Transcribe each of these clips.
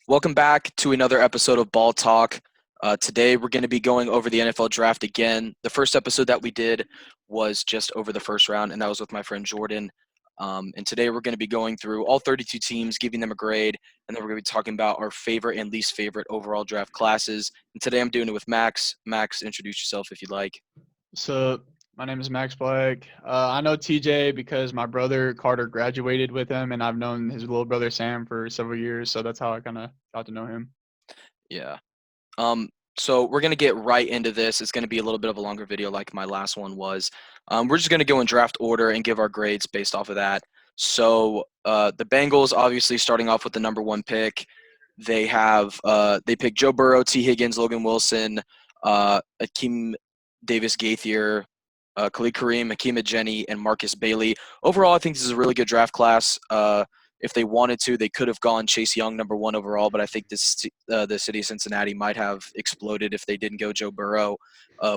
Welcome back to another episode of Ball Talk. Today we're going to be going over the NFL draft again. The first episode that we did was just over the first round, and that was with my friend Jordan. And today we're going to be going through all 32 teams, giving them a grade, and then we're going to be talking about our favorite and least favorite overall draft classes. And today I'm doing it with Max. Max, introduce yourself if you'd like. So my name is Max Black. I know TJ because my brother Carter graduated with him, and I've known his little brother Sam for several years. So that's how I kind of got to know him. Yeah. Um, so we're going to get right into this. It's going to be a little bit of a longer video like my last one was. We're just going to go in draft order and give our grades based off of that. So the Bengals, obviously starting off with the number one pick, they pick Joe Burrow, T. Higgins, Logan Wilson, Akeem Davis Gaither, Khalid Kareem, Hakeem Adjani, and Marcus Bailey. Overall, I think this is a really good draft class. If they wanted to, they could have gone Chase Young number one overall, but I think the city of Cincinnati might have exploded if they didn't go Joe Burrow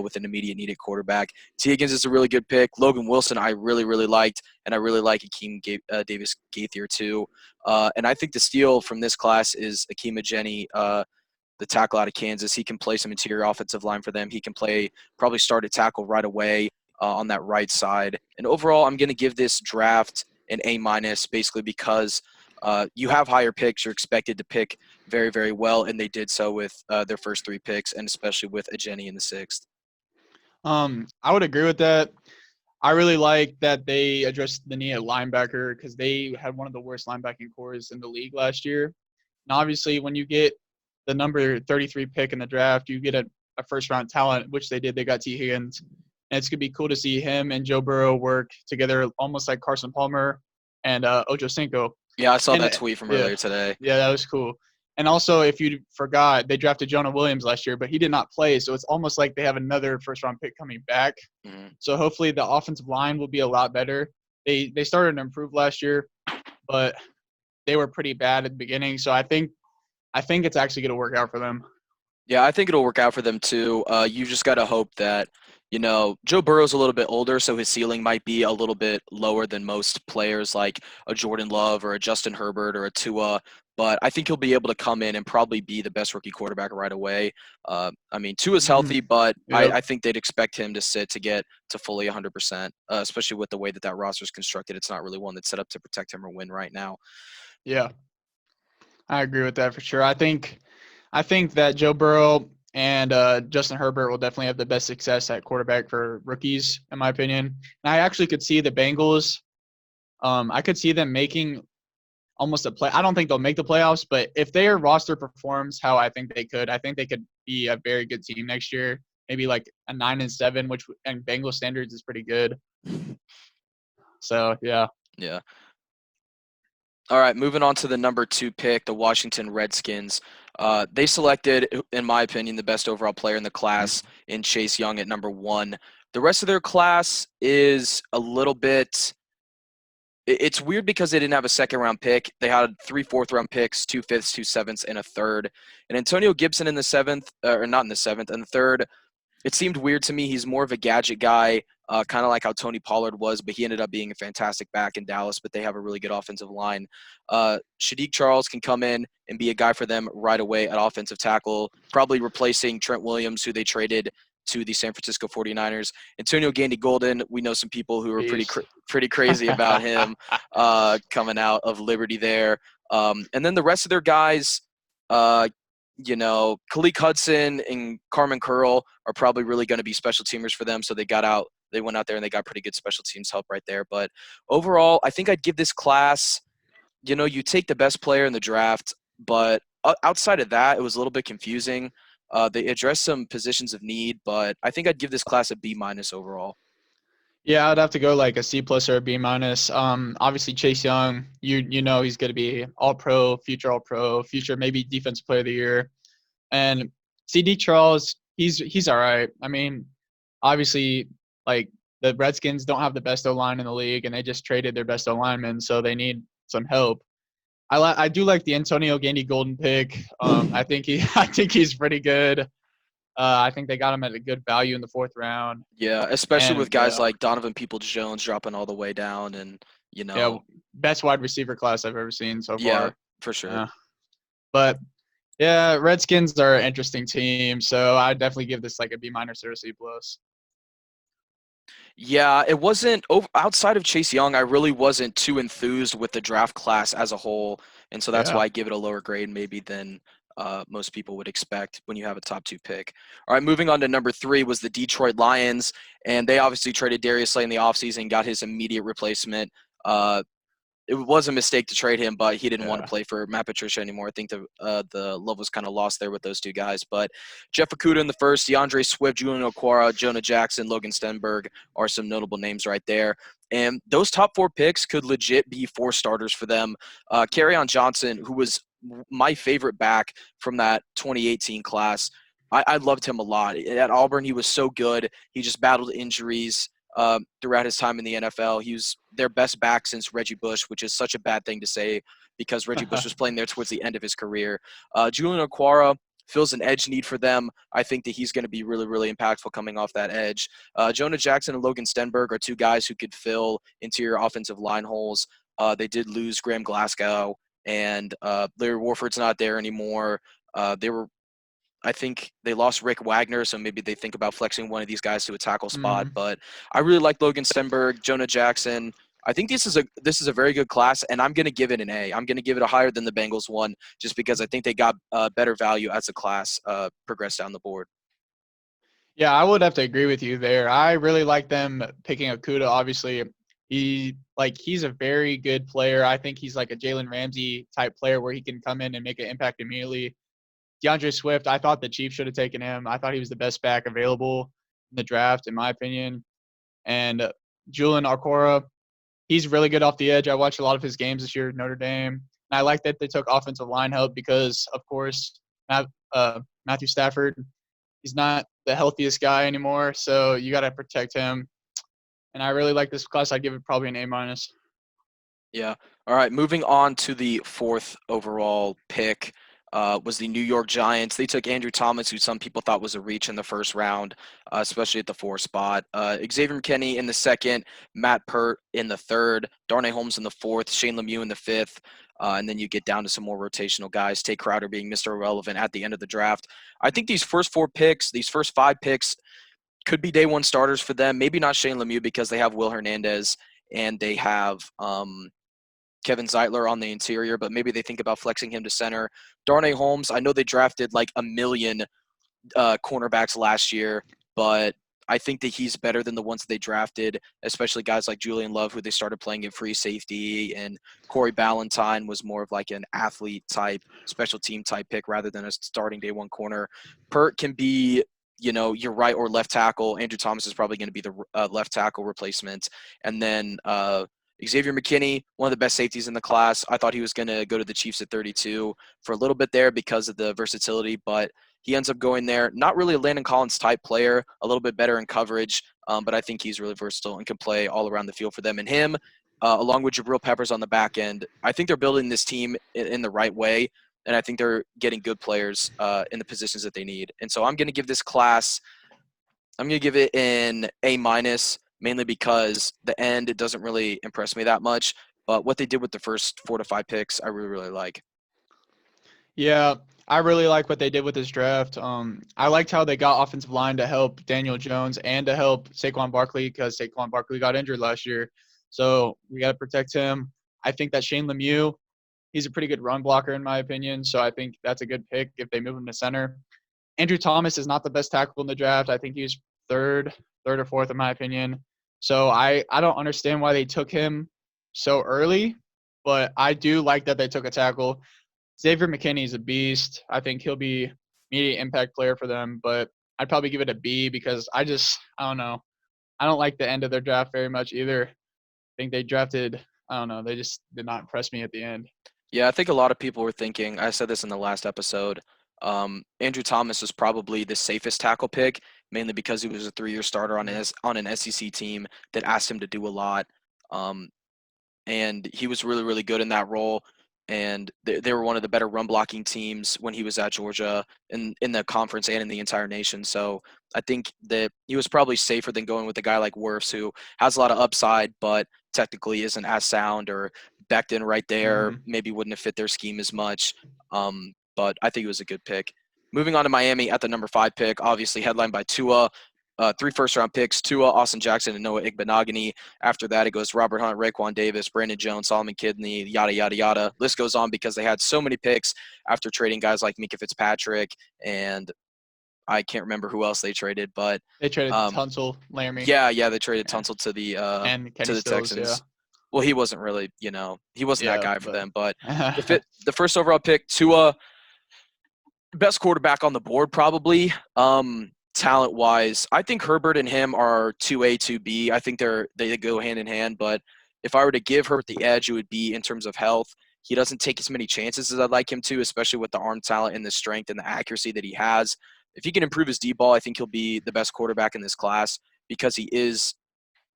with an immediate needed quarterback. T. Higgins is a really good pick. Logan Wilson, I really liked, and I really like Akeem Davis Gaither too. And I think the steal from this class is Akeem Adjani, the tackle out of Kansas. He can play some interior offensive line for them. He can probably start a tackle right away on that right side. And overall, I'm going to give this draft an A minus, basically because you have higher picks. You're expected to pick very well, and they did so with their first three picks, and especially with Ajeni in the sixth. I would agree with that. I really like that they addressed the need at linebacker because they had one of the worst linebacking cores in the league last year. And obviously, when you get the number 33 pick in the draft, you get a first round talent, which they did. They got T. Higgins. And it's going to be cool to see him and Joe Burrow work together almost like Carson Palmer and Ocho Cinco. Yeah, I saw And that tweet from yeah, earlier today. yeah, that was cool. And also, if you forgot, they drafted Jonah Williams last year, but he did not play. So it's almost like they have another first round pick coming back. Mm-hmm. So hopefully the offensive line will be a lot better. They started to improve last year, but they were pretty bad at the beginning. So I think it's actually going to work out for them. Yeah, I think it'll work out for them too. You just got to hope that, Joe Burrow's a little bit older, so his ceiling might be a little bit lower than most players like a Jordan Love or a Justin Herbert or a Tua. But I think he'll be able to come in and probably be the best rookie quarterback right away. Tua's Mm-hmm. healthy, but I, Yep. I think they'd expect him to sit to get to fully 100%, especially with the way that that roster is constructed. It's not really one that's set up to protect him or win right now. Yeah, I agree with that for sure. I think that Joe Burrow and Justin Herbert will definitely have the best success at quarterback for rookies, in my opinion. And I actually could see the Bengals. I could see them making almost a play. I don't think they'll make the playoffs, but if their roster performs how I think they could, I think they could be a very good team next year. Maybe like a 9-7, which and Bengals standards is pretty good. So yeah. Yeah. All right, moving on to the number two pick, the Washington Redskins. They selected, in my opinion, the best overall player in the class in Chase Young at number one. The rest of their class is a little bit. It's weird because they didn't have a second round pick. They had three fourth round picks, two fifths, two sevenths, and a third. And Antonio Gibson in the seventh, or not in the seventh, and the third, it seemed weird to me. He's more of a gadget guy, kind of like how Tony Pollard was, but he ended up being a fantastic back in Dallas, but they have a really good offensive line. Shadik Charles can come in and be a guy for them right away at offensive tackle, probably replacing Trent Williams, who they traded to the San Francisco 49ers. Antonio Gandy Golden, we know some people who are Beast. pretty crazy about him coming out of Liberty there. And then the rest of their guys, Khalid Hudson and Carmen Curl are probably really going to be special teamers for them. So they went out there and they got pretty good special teams help right there. But overall, I think I'd give this class, you take the best player in the draft, but outside of that, it was a little bit confusing. They addressed some positions of need, but I think I'd give this class a B minus overall. Yeah, I'd have to go like a C plus or a B minus. Obviously Chase Young, you know he's going to be all pro, future maybe defensive player of the year. And CD Charles, he's all right. I mean, obviously, like the Redskins don't have the best O line in the league, and they just traded their best O lineman, so they need some help. I do like the Antonio Gandy Golden pick. I think I think he's pretty good. I think they got him at a good value in the fourth round, Yeah, especially and with guys like Donovan Peoples-Jones dropping all the way down, and yeah, best wide receiver class I've ever seen so yeah, far. for sure. Yeah. But Yeah, Redskins are an interesting team, so I definitely give this like a B minus or a C plus. Yeah, it wasn't outside of Chase Young. I really wasn't too enthused with the draft class as a whole, and so that's Yeah. why I give it a lower grade maybe than most people would expect when you have a top two pick. All right, moving on to number three was the Detroit Lions, and they obviously traded Darius Slay in the offseason, got his immediate replacement. It was a mistake to trade him, but he didn't want to Yeah. play for Matt Patricia anymore. I think the love was kind of lost there with those two guys. But Jeff Okuda in the first, DeAndre Swift, Julian Okwara, Jonah Jackson, Logan Stenberg are some notable names right there. And those top four picks could legit be four starters for them. On Johnson, who was my favorite back from that 2018 class. I loved him a lot. At Auburn, he was so good. He just battled injuries throughout his time in the NFL. He was their best back since Reggie Bush, which is such a bad thing to say because Reggie Bush was playing there towards the end of his career. Julian Okwara fills an edge need for them. I think that he's going to be really, really impactful coming off that edge. Jonah Jackson and Logan Stenberg are two guys who could fill interior offensive line holes. They did lose Graham Glasgow, and Larry Warford's not there anymore. They were I think they lost Rick Wagner, so maybe they think about flexing one of these guys to a tackle spot. Mm. But I really like Logan Stenberg, Jonah Jackson. I think this is a very good class, and I'm going to give it an A. I'm going to give it a higher than the Bengals one, just because I think they got better value as the class progressed down the board. Yeah, I would have to agree with you there. I really like them picking Okuda. Obviously, he's a very good player. I think he's like a Jalen Ramsey type player where he can come in and make an impact immediately. DeAndre Swift, I thought the Chiefs should have taken him. I thought he was the best back available in the draft, in my opinion. And Julian Arcora, he's really good off the edge. I watched a lot of his games this year at Notre Dame. And I like that they took offensive line help because, of course, Matthew Stafford, he's not the healthiest guy anymore. So you got to protect him. And I really like this class. I'd give it probably an A minus. Yeah. All right. Moving on to the fourth overall pick was the New York Giants. They took Andrew Thomas, who some people thought was a reach in the first round, especially at the four spot. Xavier McKinney in the second, Matt Pert in the third, Darnay Holmes in the fourth, Shane Lemieux in the fifth. And then you get down to some more rotational guys. Tate Crowder being Mr. Irrelevant at the end of the draft. I think these first four picks, these first five picks, could be day one starters for them. Maybe not Shane Lemieux because they have Will Hernandez and they have Kevin Zeitler on the interior, but maybe they think about flexing him to center. Darnay Holmes, I know they drafted like a million cornerbacks last year, but I think that he's better than the ones that they drafted, especially guys like Julian Love, who they started playing at free safety, and Corey Ballantyne was more of like an athlete type, special team type pick rather than a starting day one corner. Pert can be, your right or left tackle. Andrew Thomas is probably going to be the left tackle replacement, and then Xavier McKinney, one of the best safeties in the class. I thought he was going to go to the Chiefs at 32 for a little bit there because of the versatility, but he ends up going there. Not really a Landon Collins type player, a little bit better in coverage, but I think he's really versatile and can play all around the field for them. And him, along with Jabril Peppers on the back end, I think they're building this team in the right way, and I think they're getting good players in the positions that they need. And so I'm going to give this class – I'm going to give it an A minus, mainly because the end it doesn't really impress me that much. But what they did with the first 4 to 5 picks, I really, really like. Yeah, I really like what they did with this draft. I liked how they got offensive line to help Daniel Jones and to help Saquon Barkley because Saquon Barkley got injured last year. So we got to protect him. I think that Shane Lemieux, he's a pretty good run blocker in my opinion. So I think that's a good pick if they move him to center. Andrew Thomas is not the best tackle in the draft. I think he's third or fourth in my opinion. So I don't understand why they took him so early, but I do like that they took a tackle. Xavier McKinney is a beast. I think he'll be immediate impact player for them, but I'd probably give it a B because I don't know. I don't like the end of their draft very much either. I think they drafted I don't know, they just did not impress me at the end. Yeah, I think a lot of people were thinking, I said this in the last episode, Andrew Thomas was probably the safest tackle pick, mainly because he was a 3-year starter on an SEC team that asked him to do a lot. Um, and he was really, really good in that role. And they were one of the better run blocking teams when he was at Georgia in the conference and in the entire nation. So I think that he was probably safer than going with a guy like Wirfs, who has a lot of upside, but technically isn't as sound, or Becton right there Mhm. maybe wouldn't have fit their scheme as much. but I think it was a good pick. Moving on to Miami at the number 5 pick, obviously headlined by Tua. 3 first-round picks: Tua, Austin Jackson, and Noah Igbenogany. After that, it goes Robert Hunt, Raekwon Davis, Brandon Jones, Solomon Kidney, yada yada yada. List goes on because they had so many picks after trading guys like Minka Fitzpatrick, and I can't remember who else they traded, but They traded um, Tunsil, Laramie, yeah, they traded yeah, Tunsil and to Kenny the Stills. Yeah, Texans. Well, he wasn't really, he wasn't that yeah, guy for but them. But the first overall pick, Tua, best quarterback on the board probably. Talent wise, I think Herbert and him are 2A, 2B. I think they go hand in hand. But if I were to give Herbert the edge, it would be in terms of health. He doesn't take as many chances as I'd like him to, especially with the arm talent and the strength and the accuracy that he has. If he can improve his deep ball, I think he'll be the best quarterback in this class because he is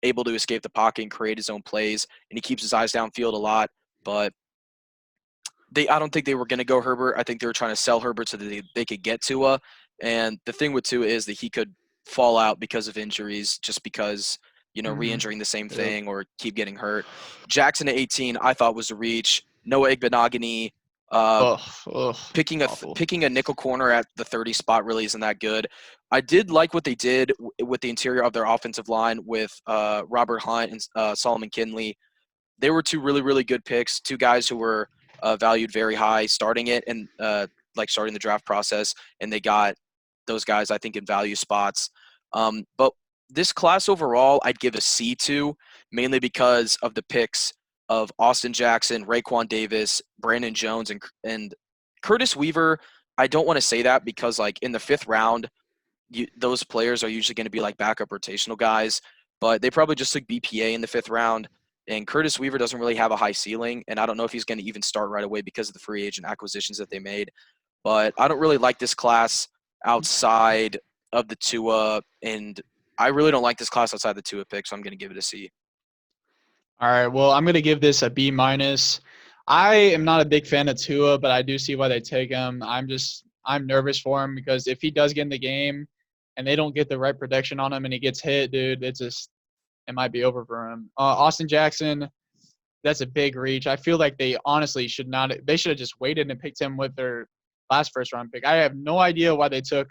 able to escape the pocket and create his own plays, and he keeps his eyes downfield a lot. But I don't think they were going to go Herbert. I think they were trying to sell Herbert so that they could get Tua. And the thing with Tua is that he could fall out because of injuries, just because mhm, re-injuring the same yep. thing or keep getting hurt. Jackson at 18, I thought was a reach. Noah Igbenogany, uh, Ugh, ugh, awful. picking a nickel corner at the 30 spot really isn't that good. I did like what they did with the interior of their offensive line with Robert Hunt and Solomon Kinley. They were two really, really good picks, two guys who were valued very high starting it and like starting the draft process, and they got those guys, I think, in value spots. But this class overall, I'd give a C to, mainly because of the picks of Austin Jackson, Raekwon Davis, Brandon Jones, and Curtis Weaver. I don't want to say that because, like, in the 5th round, those players are usually going to be like backup rotational guys, but they probably just took BPA in the 5th round. And Curtis Weaver doesn't really have a high ceiling, and I don't know if he's going to even start right away because of the free agent acquisitions that they made. But I don't really like this class outside of the Tua, and I really don't like this class outside the Tua pick, so I'm going to give it a C. All right, well, I'm gonna give this a B minus. I am not a big fan of Tua, but I do see why they take him. I'm nervous for him because if he does get in the game and they don't get the right protection on him and he gets hit, dude, it might be over for him. Austin Jackson, that's a big reach. I feel like they honestly should not. They should have just waited and picked him with their last first round pick. I have no idea why they took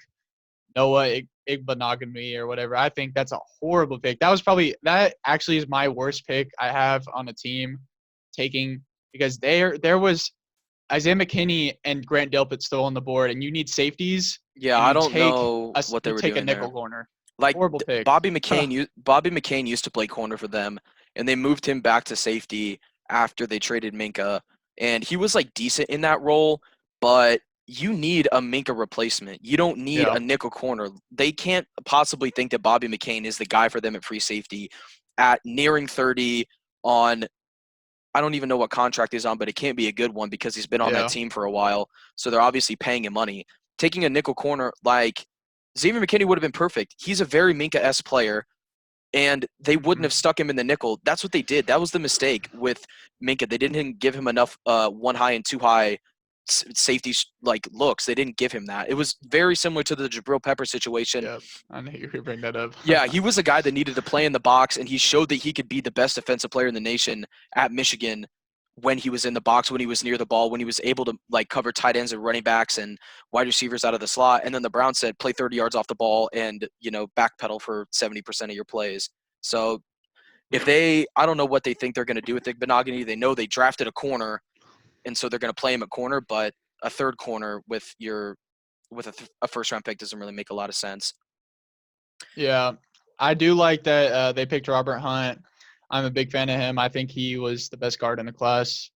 Noah Igbenogany or whatever. I think that's a horrible pick. That actually is my worst pick I have on a team taking because there was Isaiah McKinney and Grant Delpit still on the board, and you need safeties, Yeah, and I don't know what they you were take a doing there. nickel corner. Like Horrible pick. Bobby McCain used to play corner for them, and they moved him back to safety after they traded Minka, and he was like decent in that role, but you need a Minka replacement. You don't need Yeah. a nickel corner. They can't possibly think that Bobby McCain is the guy for them at free safety at nearing 30 on I don't even know what contract he's on, but it can't be a good one because he's been on that Yeah. team for a while. So they're obviously paying him money. Taking a nickel corner like Xavier McKinney would have been perfect. He's a very Minka-esque player, and they wouldn't Mhm. have stuck him in the nickel. That's what they did. That was the mistake with Minka. They didn't give him enough one high and two high safety like looks. They didn't give him that. It was very similar to the Jabril Pepper situation. Yeah. I knew you could bring that up. Yeah, he was a guy that needed to play in the box, and he showed that he could be the best defensive player in the nation at Michigan when he was in the box, when he was near the ball, when he was able to like cover tight ends and running backs and wide receivers out of the slot. And then the Browns said, play 30 yards off the ball and backpedal for 70% of your plays. So I don't know what they think they're going to do with Igbenogany. They know they drafted a corner, and so they're going to play him at corner, but a third corner with a first round pick doesn't really make a lot of sense. Yeah, I do like that they picked Robert Hunt. I'm a big fan of him. I think he was the best guard in the class.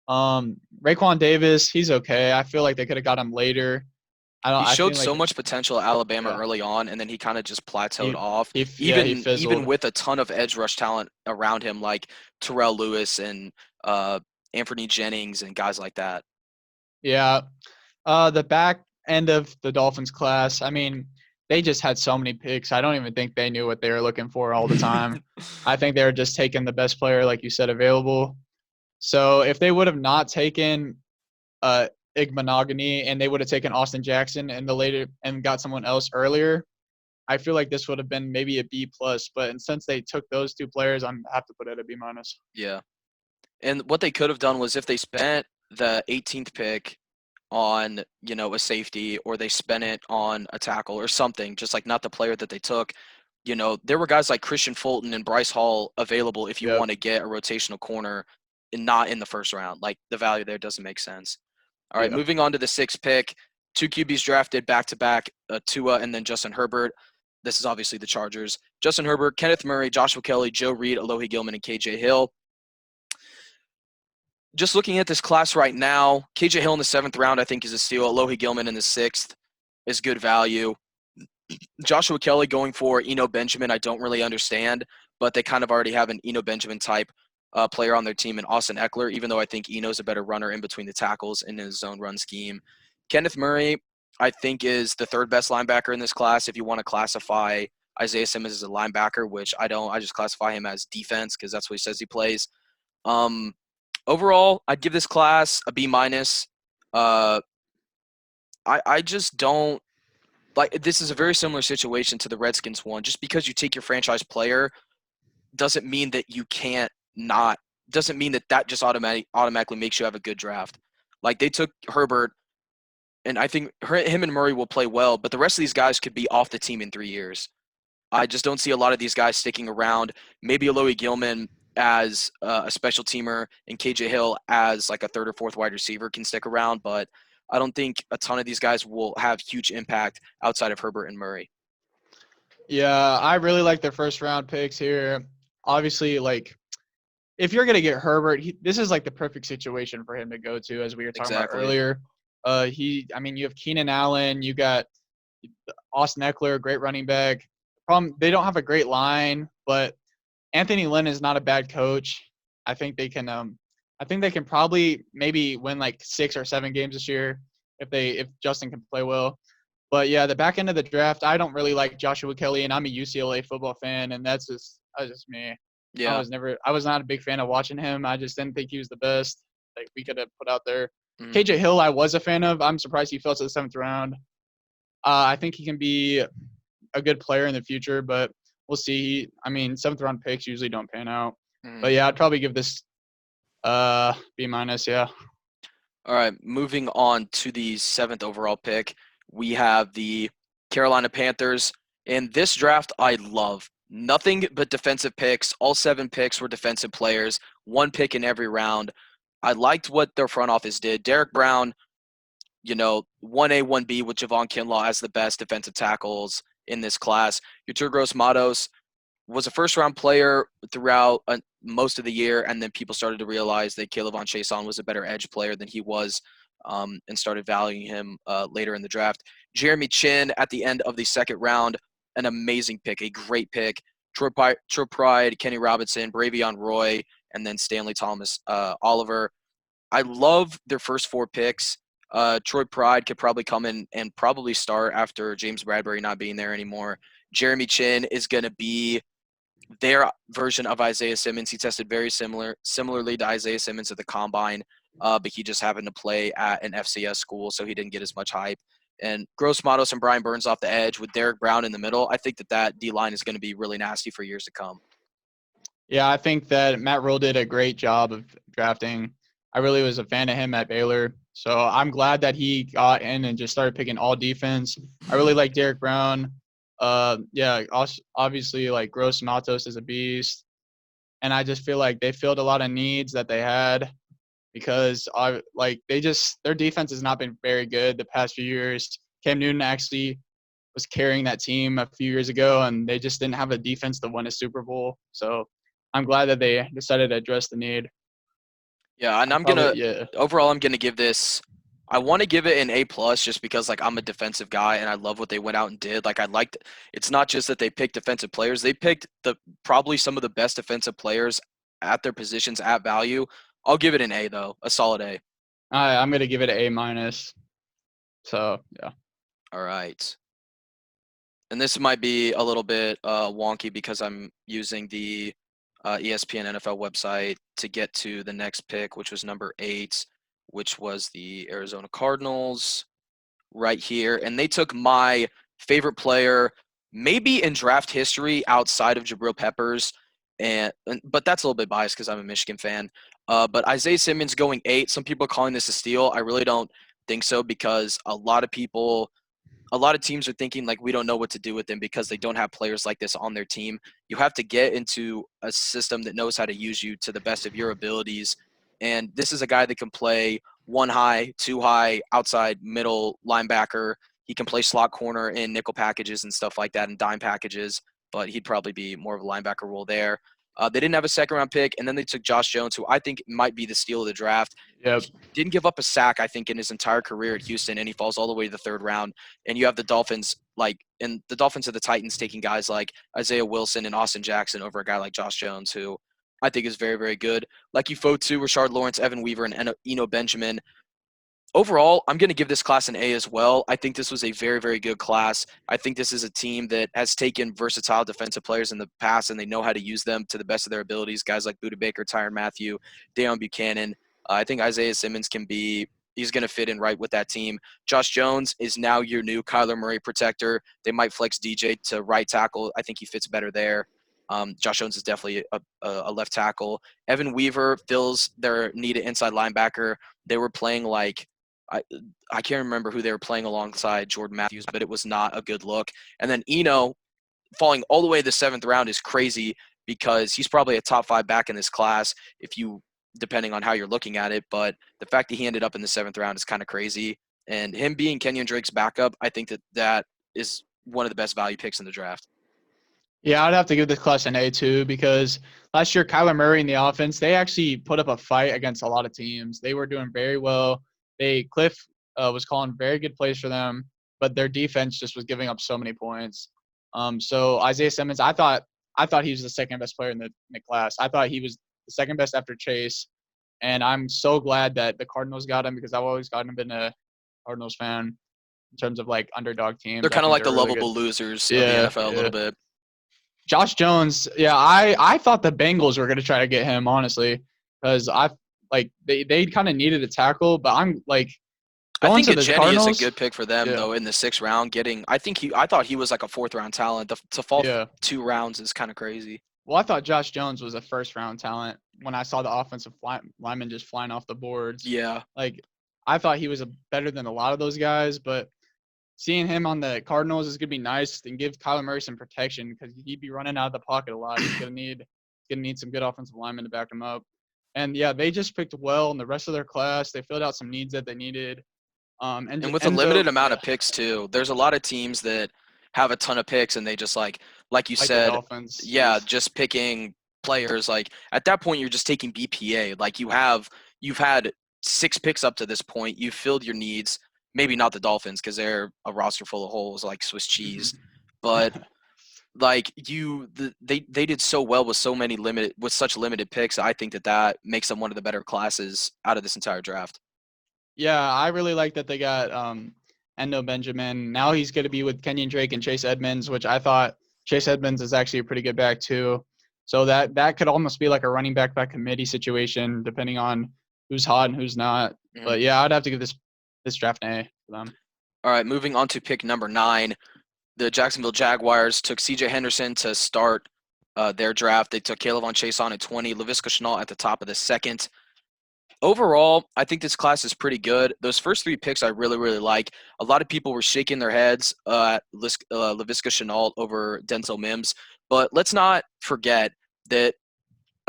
Raekwon Davis, he's okay. I feel like they could have got him later. He I showed feel so like much potential at Alabama yeah, early on, and then he kind of just plateaued he off. he Even fizzled. with a ton of edge rush talent around him, like Terrell Lewis and Anthony Jennings and guys like that. Yeah, the back end of the Dolphins class. I mean, they just had so many picks. I don't even think they knew what they were looking for all the time. I think they were just taking the best player, like you said, available. So if they would have not taken uh, Igbenogany and they would have taken Austin Jackson in the later and got someone else earlier, I feel like this would have been maybe a B plus. But since they took those two players, I'm have to put it a B minus. Yeah, and what they could have done was if they spent the 18th pick on, you know, a safety, or they spent it on a tackle or something, just like not the player that they took. You know, there were guys like Christian Fulton and Bryce Hall available if you Yep. want to get a rotational corner and not in the first round. Like the value there doesn't make sense. All right, Yeah. moving on to the sixth pick. Two QBs drafted back to back, Tua and then Justin Herbert. This is obviously the Chargers. Justin Herbert, Kenneth Murray, Joshua Kelly, Joe Reed, Alohi Gilman, and KJ Hill. Just looking at this class right now, KJ Hill in the seventh round, I think, is a steal. Alohi Gilman in the sixth is good value. Joshua Kelly going for Eno Benjamin, I don't really understand, but they kind of already have an Eno Benjamin type player on their team in Austin Eckler, even though I think Eno's a better runner in between the tackles in his zone run scheme. Kenneth Murray, I think, is the third best linebacker in this class if you want to classify Isaiah Simmons as a linebacker, which I don't. I just classify him as defense because that's what he says he plays. Um, Overall, I'd give this class a B minus. I just don't like, this is a very similar situation to the Redskins one. Just because you take your franchise player doesn't mean that you can't not doesn't mean that that just automatically makes you have a good draft. Like they took Herbert, and I think him and Murray will play well, but the rest of these guys could be off the team in 3 years. I just don't see a lot of these guys sticking around. Maybe Alohi Gilman as a special teamer and KJ Hill as like a third or fourth wide receiver can stick around, but I don't think a ton of these guys will have huge impact outside of Herbert and Murray. Yeah, I really like their first round picks here. Obviously, like if you're gonna get Herbert, this is like the perfect situation for him to go to, as we were talking about Exactly. earlier. I mean, you have Keenan Allen, you got Austin Eckler, great running back. Problem, they don't have a great line, but Anthony Lynn is not a bad coach. I think they can. I think they can probably maybe win like 6 or 7 games this year if Justin can play well. But yeah, the back end of the draft, I don't really like Joshua Kelly, and I'm a UCLA football fan, and that's just me. Yeah. I was not a big fan of watching him. I just didn't think he was the best like we could have put out there. Mhm. KJ Hill, I was a fan of. I'm surprised he fell to the seventh round. I think he can be a good player in the future, but we'll see. I mean, seventh round picks usually don't pan out. Mhm. But yeah, I'd probably give this B minus. Yeah. All right, moving on to the seventh overall pick, we have the Carolina Panthers. In this draft, I love nothing but defensive picks. All 7 picks were defensive players, 1 pick in every round. I liked what their front office did. Derek Brown, you know, 1A, 1B with Javon Kinlaw as the best defensive tackles in this class. Yetur Gross-Matos was a first-round player throughout most of the year, and then people started to realize that Caleb Von Chason was a better edge player than he was, and started valuing him later in the draft. Jeremy Chin at the end of the second round, an amazing pick, a great pick. Troy Pride, Kenny Robinson, Bravion Roy, and then Stanley Thomas Oliver. I love their first 4 picks. Troy Pride could probably come in and probably start after James Bradbury not being there anymore. Jeremy Chin is going to be their version of Isaiah Simmons. He tested very similarly to Isaiah Simmons at the combine, but he just happened to play at an FCS school, so he didn't get as much hype. And Gross Matos and Brian Burns off the edge with Derek Brown in the middle. I think that D line is going to be really nasty for years to come. Yeah, I think that Matt Rule did a great job of drafting. I really was a fan of him at Baylor. So I'm glad that he got in and just started picking all defense. I really like Derek Brown. Yeah, obviously like Gross Matos is a beast. And I just feel like they filled a lot of needs that they had because their defense has not been very good the past few years. Cam Newton actually was carrying that team a few years ago, and they just didn't have a defense to win a Super Bowl. So I'm glad that they decided to address the need. Yeah, and I probably yeah. overall I'm gonna give this. I want to give it an A plus just because like I'm a defensive guy and I love what they went out and did. Like I liked. It's not just that they picked defensive players; they picked probably some of the best defensive players at their positions at value. I'll give it an A though, a solid A. I'm gonna give it an A minus. So yeah. All right. And this might be a little bit wonky because I'm using the ESPN NFL website to get to the next pick, which was number 8, which was the Arizona Cardinals right here. And they took my favorite player, maybe in draft history outside of Jabril Peppers. But that's a little bit biased because I'm a Michigan fan. But Isaiah Simmons going 8. Some people are calling this a steal. I really don't think so because a lot of teams are thinking like we don't know what to do with them because they don't have players like this on their team. You have to get into a system that knows how to use you to the best of your abilities. And this is a guy that can play one high, two high, outside, middle, linebacker. He can play slot corner in nickel packages and stuff like that and dime packages, but he'd probably be more of a linebacker role there. They didn't have a second round pick, and then they took Josh Jones, who I think might be the steal of the draft. Yep. He didn't give up a sack, I think, in his entire career at Houston, and he falls all the way to the third round. And you have the Dolphins, and the Dolphins and the Titans taking guys like Isaiah Wilson and Austin Jackson over a guy like Josh Jones, who I think is very, very good. Like Fotu, Rashard Lawrence, Evan Weaver, and Eno Benjamin. Overall, I'm going to give this class an A as well. I think this was a very, very good class. I think this is a team that has taken versatile defensive players in the past, and they know how to use them to the best of their abilities. Guys like Budda Baker, Tyrann Mathieu, Deion Buchanan. I think Isaiah Simmons he's going to fit in right with that team. Josh Jones is now your new Kyler Murray protector. They might flex DJ to right tackle. I think he fits better there. Josh Jones is definitely a left tackle. Evan Weaver fills their need at inside linebacker. They were playing like I can't remember who they were playing alongside Jordan Matthews, but it was not a good look. And then Eno falling all the way to the 7th round is crazy because he's probably a top 5 back in this class depending on how you're looking at it. But the fact that he ended up in the 7th round is kind of crazy. And him being Kenyon Drake's backup, I think that is one of the best value picks in the draft. Yeah, I'd have to give this class an A too because last year Kyler Murray in the offense, they actually put up a fight against a lot of teams. They were doing very well. Cliff was calling very good plays for them, but their defense just was giving up so many points. So Isaiah Simmons, I thought he was the second best player in the class. I thought he was the second best after Chase, and I'm so glad that the Cardinals got him because I've always been a Cardinals fan in terms of like underdog teams. They're kind of like the really lovable losers of the Yeah, NFL a little bit. Josh Jones, yeah, I thought the Bengals were going to try to get him, honestly, because they kind of needed a tackle, but I'm like, I think to the Jenny Cardinals, is a good pick for them though in the 6th round. I thought he was like a 4th round talent. To fall 2 rounds is kind of crazy. Well, I thought Josh Jones was a 1st round talent when I saw the offensive lineman just flying off the boards. Yeah, like I thought he was better than a lot of those guys, but seeing him on the Cardinals is gonna be nice and give Kyler Murray some protection because he'd be running out of the pocket a lot. He's gonna need some good offensive linemen to back him up. And yeah, they just picked well in the rest of their class. They filled out some needs that they needed. And with a limited amount of picks too, there's a lot of teams that have a ton of picks and they just like you said, just picking players. Like at that point, you're just taking BPA. Like you've had 6 picks up to this point. You've filled your needs. Maybe not the Dolphins because they're a roster full of holes like Swiss cheese, but like they did so well with such limited picks. I think that makes them one of the better classes out of this entire draft. Yeah, I really like that they got Eno Benjamin. Now he's going to be with Kenyon Drake and Chase Edmonds, which I thought Chase Edmonds is actually a pretty good back too. So that could almost be like a running back by committee situation, depending on who's hot and who's not. Mm-hmm. But yeah, I'd have to give this draft an A for them. All right, moving on to pick number 9. The Jacksonville Jaguars took C.J. Henderson to start their draft. They took K'Lavon Chaisson at 20, Laviska Shenault at the top of the 2nd. Overall, I think this class is pretty good. Those first 3 picks I really, really like. A lot of people were shaking their heads at Laviska Shenault over Denzel Mims. But let's not forget that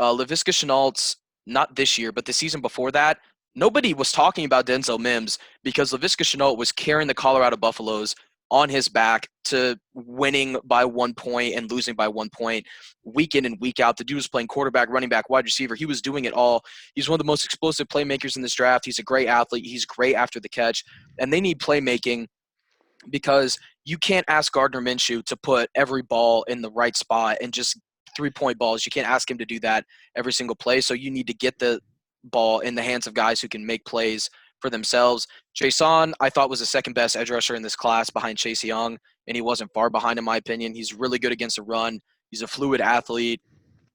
Laviska Shenault's, not this year, but the season before that, nobody was talking about Denzel Mims because Laviska Shenault was carrying the Colorado Buffaloes on his back to winning by 1 point and losing by 1 point week in and week out. The dude was playing quarterback, running back, wide receiver. He was doing it all. He's one of the most explosive playmakers in this draft. He's a great athlete. He's great after the catch. And they need playmaking because you can't ask Gardner Minshew to put every ball in the right spot and just 3-point balls. You can't ask him to do that every single play. So you need to get the ball in the hands of guys who can make plays for themselves. Chaisson, I thought, was the 2nd best edge rusher in this class behind Chase Young, and he wasn't far behind in my opinion. He's really good against the run. He's a fluid athlete.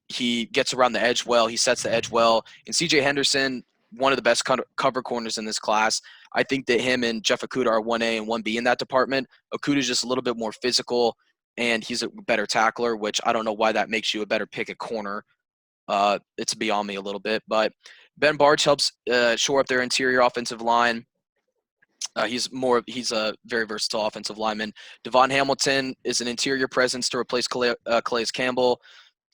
He gets around the edge well. He sets the edge well. And C.J. Henderson, one of the best cover corners in this class. I think that him and Jeff Okudah are 1A and 1B in that department. Okudah's just a little bit more physical, and he's a better tackler, which I don't know why that makes you a better pick at corner. It's beyond me a little bit. But Ben Bartch helps shore up their interior offensive line. He's a very versatile offensive lineman. Devon Hamilton is an interior presence to replace Calais Campbell,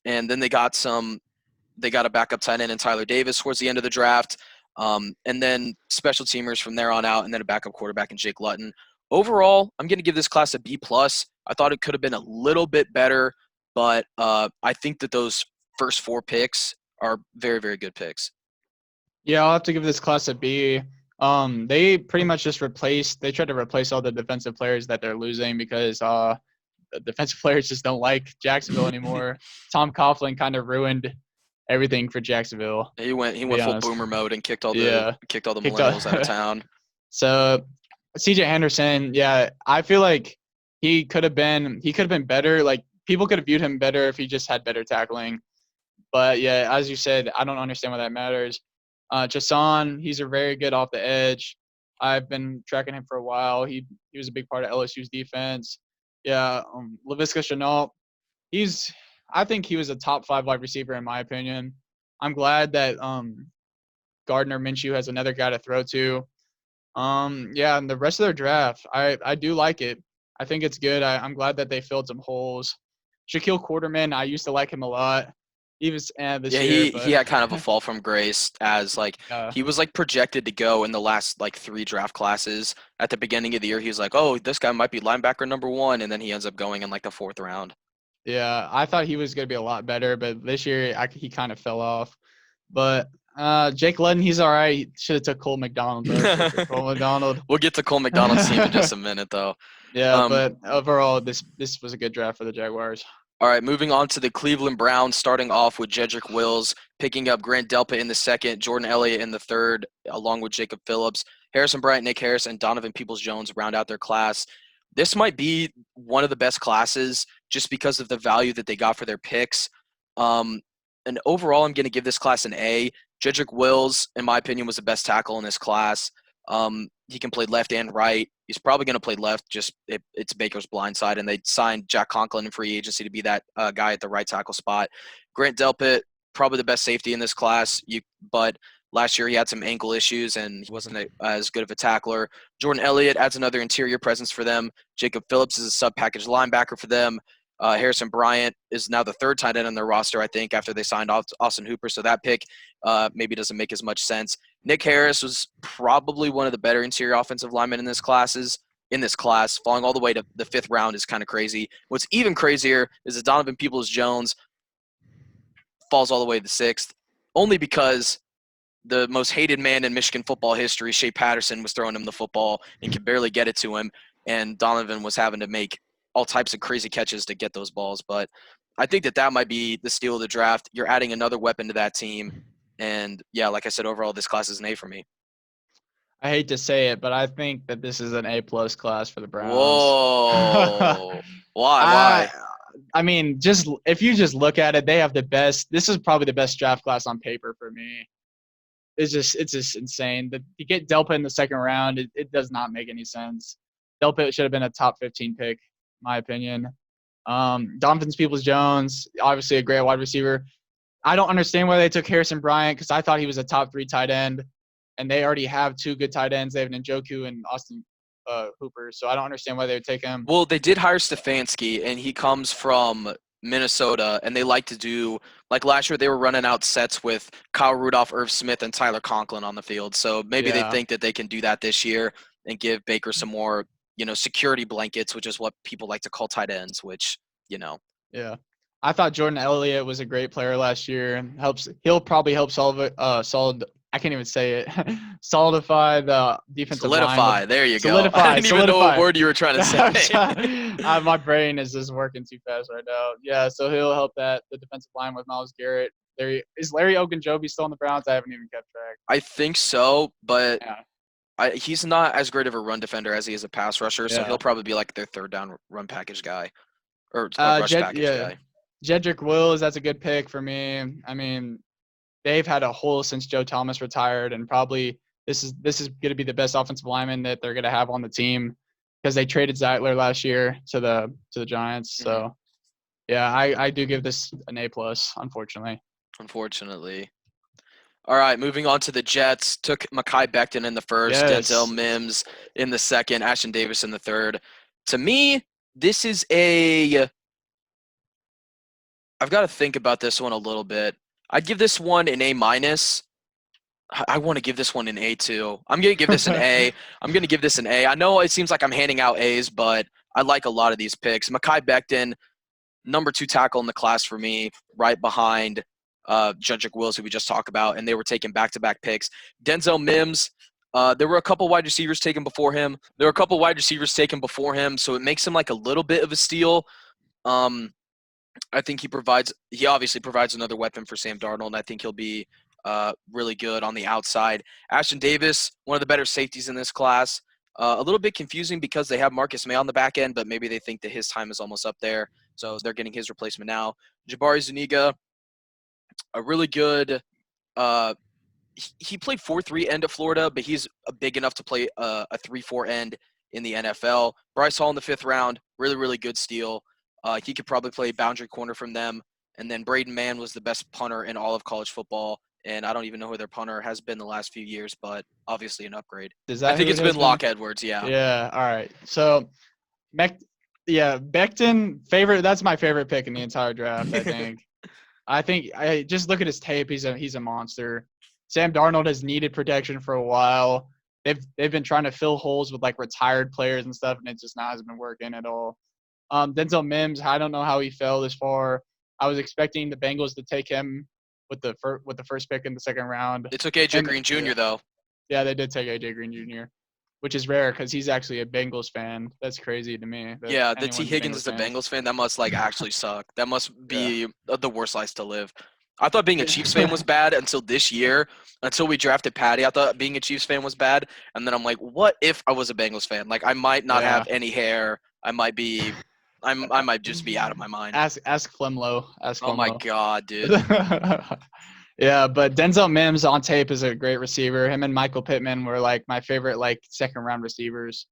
and then they got a backup tight end in Tyler Davis towards the end of the draft, and then special teamers from there on out, and then a backup quarterback in Jake Luton. Overall, I'm going to give this class a B plus. I thought it could have been a little bit better, but I think that those first 4 picks are very, very good picks. Yeah, I'll have to give this class a B. They pretty much just they tried to replace all the defensive players that they're losing because the defensive players just don't like Jacksonville anymore. Tom Coughlin kind of ruined everything for Jacksonville. He went full honest. boomer mode and kicked all the Kicked out- millennials out of town. So CJ Henderson, yeah, I feel like he could have been better. Like people could have viewed him better if he just had better tackling. But yeah, as you said, I don't understand why that matters. Chason, he's a very good off the edge. I've been tracking him for a while. He was a big part of LSU's defense. Yeah, Laviska Shenault, I think he was a top 5 wide receiver in my opinion. I'm glad that Gardner Minshew has another guy to throw to. Yeah, and the rest of their draft, I do like it. I think it's good. I'm glad that they filled some holes. Shaquille Quarterman, I used to like him a lot. He was this year. He had kind of a fall from grace as he was projected to go in the last 3 draft classes. At the beginning of the year, he was like, "Oh, this guy might be linebacker number 1," and then he ends up going in the 4th round. Yeah, I thought he was going to be a lot better, but this year he kind of fell off. But Jake Luton, he's all right. Should have took Cole McDonald. Cole McDonald. We'll get to Cole McDonald's team in just a minute, though. Yeah, but overall, this was a good draft for the Jaguars. All right, moving on to the Cleveland Browns, starting off with Jedrick Wills, picking up Grant Delpit in the 2nd, Jordan Elliott in the 3rd, along with Jacob Phillips. Harrison Bryant, Nick Harris, and Donovan Peoples-Jones round out their class. This might be one of the best classes just because of the value that they got for their picks. And overall, I'm going to give this class an A. Jedrick Wills, in my opinion, was the best tackle in this class. He can play left and right. He's probably going to play left. It's Baker's blind side, and they signed Jack Conklin in free agency to be that guy at the right tackle spot. Grant Delpit, probably the best safety in this class. But last year he had some ankle issues and he wasn't as good of a tackler. Jordan Elliott adds another interior presence for them. Jacob Phillips is a sub-package linebacker for them. Harrison Bryant is now the 3rd tight end on their roster, I think, after they signed Austin Hooper. So that pick maybe doesn't make as much sense. Nick Harris was probably one of the better interior offensive linemen in this class. Falling all the way to the 5th round is kind of crazy. What's even crazier is that Donovan Peoples-Jones falls all the way to the 6th, only because the most hated man in Michigan football history, Shea Patterson, was throwing him the football and could barely get it to him, and Donovan was having to make all types of crazy catches to get those balls. But I think that might be the steal of the draft. You're adding another weapon to that team. And, yeah, like I said, overall, this class is an A for me. I hate to say it, but I think that this is an A-plus class for the Browns. Whoa. Why? I mean, if you just look at it, they have the best – this is probably the best draft class on paper for me. It's just insane. You get Delpit in the 2nd round, it does not make any sense. Delpit should have been a top 15 pick, in my opinion. Donovan Peoples-Jones, obviously a great wide receiver. I don't understand why they took Harrison Bryant because I thought he was a top 3 tight end, and they already have 2 good tight ends. They have Njoku and Austin Hooper, so I don't understand why they would take him. Well, they did hire Stefanski, and he comes from Minnesota, and they like to do – like last year they were running out sets with Kyle Rudolph, Irv Smith, and Tyler Conklin on the field. So maybe they think that they can do that this year and give Baker some more, security blankets, which is what people like to call tight ends, which, Yeah. I thought Jordan Elliott was a great player last year. He'll probably help I can't even say it. Solidify the defensive line. There you go. I didn't even know what word you were trying to say. My brain is just working too fast right now. Yeah, so he'll help the defensive line with Myles Garrett. Is Larry Ogunjobi still in the Browns? I haven't even kept track. I think so, but he's not as great of a run defender as he is a pass rusher, so he'll probably be like their 3rd down run package guy or rush package guy. Jedrick Wills, that's a good pick for me. I mean, they've had a hole since Joe Thomas retired, and probably this is going to be the best offensive lineman that they're going to have on the team because they traded Zeitler last year to the Giants. Mm-hmm. So, yeah, I do give this an A+, unfortunately. Unfortunately. All right, moving on to the Jets. Took Mekhi Becton in the first, Denzel Yes. Mims in the second, Ashton Davis in the third. To me, this is a. I've got to think about this one a little bit. I'd give this one an A minus. I want to give this one an A too. I'm gonna give this an A. I'm gonna give this an A. I know it seems like I'm handing out A's, but I like a lot of these picks. Mekhi Becton, number 2 tackle in the class for me, right behind Jedrick Wills, who we just talked about, and they were taking back-to-back picks. Denzel Mims, there were a couple wide receivers taken before him. So it makes him like a little bit of a steal. Um, I think he obviously provides another weapon for Sam Darnold, and I think he'll be really good on the outside. Ashton Davis, one of the better safeties in this class. A little bit confusing because they have Marcus May on the back end, but maybe they think that his time is almost up there, so they're getting his replacement now. Jabari Zuniga, a really good uh, he played 4-3 end at Florida, but he's big enough to play a 3-4 end in the NFL. Bryce Hall in the 5th round, really, really good steal. He could probably play boundary corner from them. And then Braden Mann was the best punter in all of college football. And I don't even know who their punter has been the last few years, but obviously an upgrade. Is I that think who it it's has been been? Locke Edwards, yeah. Yeah. All right. So, Becton favorite. That's my favorite pick in the entire draft. I think. I just look at his tape. He's a monster. Sam Darnold has needed protection for a while. They've been trying to fill holes with like retired players and stuff, and it just not hasn't been working at all. Denzel Mims, I don't know how he fell this far. I was expecting the Bengals to take him with the first pick in the second round. It took AJ And Green Jr., though. yeah, they did take AJ Green Jr., which is rare because he's actually a Bengals fan. That's crazy to me. That Yeah, that T. anyone's a Higgins Bengals is a fan. Bengals fan. That must like actually suck. That must Yeah. be the worst life to live. I thought being a Chiefs fan was bad until this year, until we drafted Patty. I thought being a Chiefs fan was bad, and then I'm like, what if I was a Bengals fan? Like, I might not Yeah. have any hair. I might just be out of my mind. Ask Flemlo. Ask Oh my Flemlo. god, dude. Yeah, but Denzel Mims on tape is a great receiver. Him and Michael Pittman were like my favorite like second round receivers.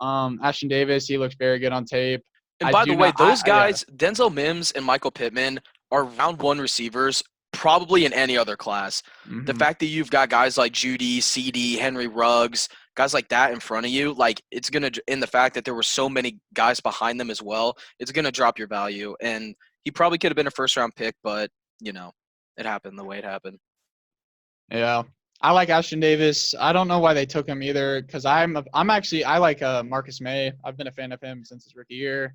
Ashton Davis, he looks very good on tape. And I by the do way, not. those Yeah. guys, Denzel Mims and Michael Pittman, are round 1 receivers probably in any other class. The Mm-hmm. fact that you've got guys like Judy, CD, Henry Ruggs, guys like that in front of you, like it's gonna, in the fact that there were so many guys behind them as well, it's gonna drop your value. And he probably could have been a 1st round pick, but you know, it happened the way it happened. Yeah. I like Ashton Davis. I don't know why they took him either because I like Marcus May. I've been a fan of him since his rookie year.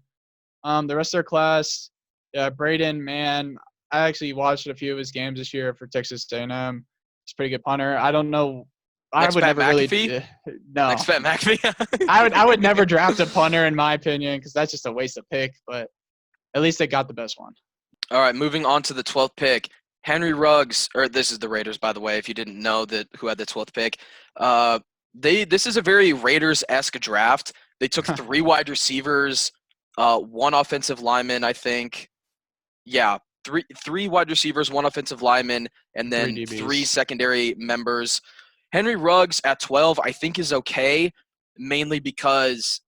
The rest of their class, yeah, Braden, man, I actually watched a few of his games this year for Texas A&M. He's a pretty good punter. I don't know. I Next would Pat never really. McAfee. No, Next Pat McAfee. I would never draft a punter in my opinion because that's just a waste of pick. But at least they got the best one. All right, moving on to the 12th pick. Henry Ruggs, or this is the Raiders, by the way, if you didn't know that who had the 12th pick. This is a very Raiders-esque draft. They took 3 wide receivers, 1 offensive lineman, I think. Yeah, three wide receivers, 1 offensive lineman, and Three then 3 DBs. secondary members. Henry Ruggs at 12, I think, is okay, mainly because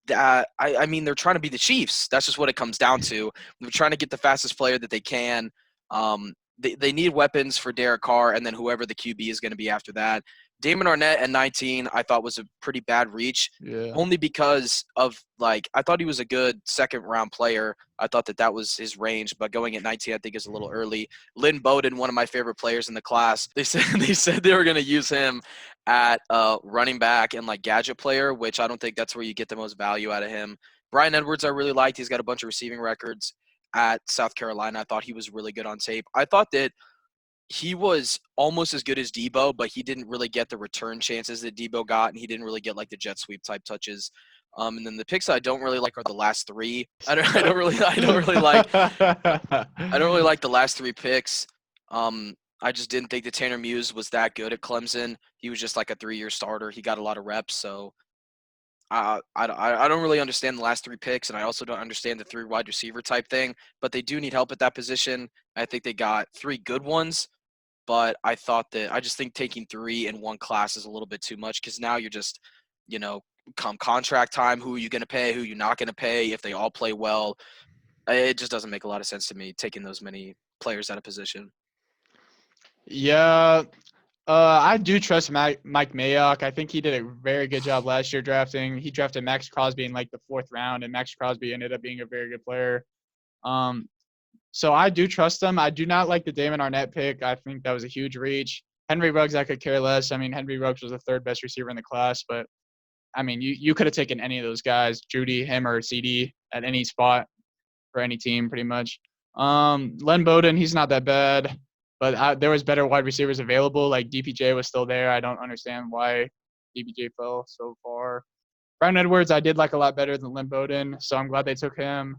that I mean they're trying to be the Chiefs. That's just what it comes down to. They're trying to get the fastest player that they can. They need weapons for Derek Carr and then whoever the QB is going to be after that. Damon Arnett at 19, I thought was a pretty bad reach, Yeah. only because of like I thought he was a good 2nd-round player. I thought that was his range, but going at 19, I think is a little early. Lynn Bowden, one of my favorite players in the class, they said they were going to use him at running back and like gadget player, which I don't think that's where you get the most value out of him. Brian Edwards, I really liked. He's got a bunch of receiving records at South Carolina. I thought he was really good on tape. I thought that he was almost as good as Debo, but he didn't really get the return chances that Debo got, and he didn't really get like the jet sweep type touches. And then the picks I don't really like are the last 3. I don't really like the last 3 picks. I just didn't think that Tanner Muse was that good at Clemson. He was just like a 3-year starter. He got a lot of reps, so I don't really understand the last 3 picks, and I also don't understand the 3 wide receiver type thing. But they do need help at that position. I think they got 3 good ones, but I just think taking 3 in one class is a little bit too much because now you're just, come contract time, who are you going to pay, who you're not going to pay, if they all play well. It just doesn't make a lot of sense to me taking those many players out of position. Yeah, I do trust Mike Mayock. I think he did a very good job last year drafting. He drafted Max Crosby in like the 4th round, and Max Crosby ended up being a very good player. Um, so I do trust him. I do not like the Damon Arnett pick. I think that was a huge reach. Henry Ruggs, I could care less. I mean, Henry Ruggs was the 3rd best receiver in the class, but I mean, you could have taken any of those guys, Judy, him, or CD at any spot for any team, pretty much. Len Bowden, he's not that bad, but there was better wide receivers available. Like DPJ was still there. I don't understand why DPJ fell so far. Brown Edwards, I did like a lot better than Len Bowden, so I'm glad they took him.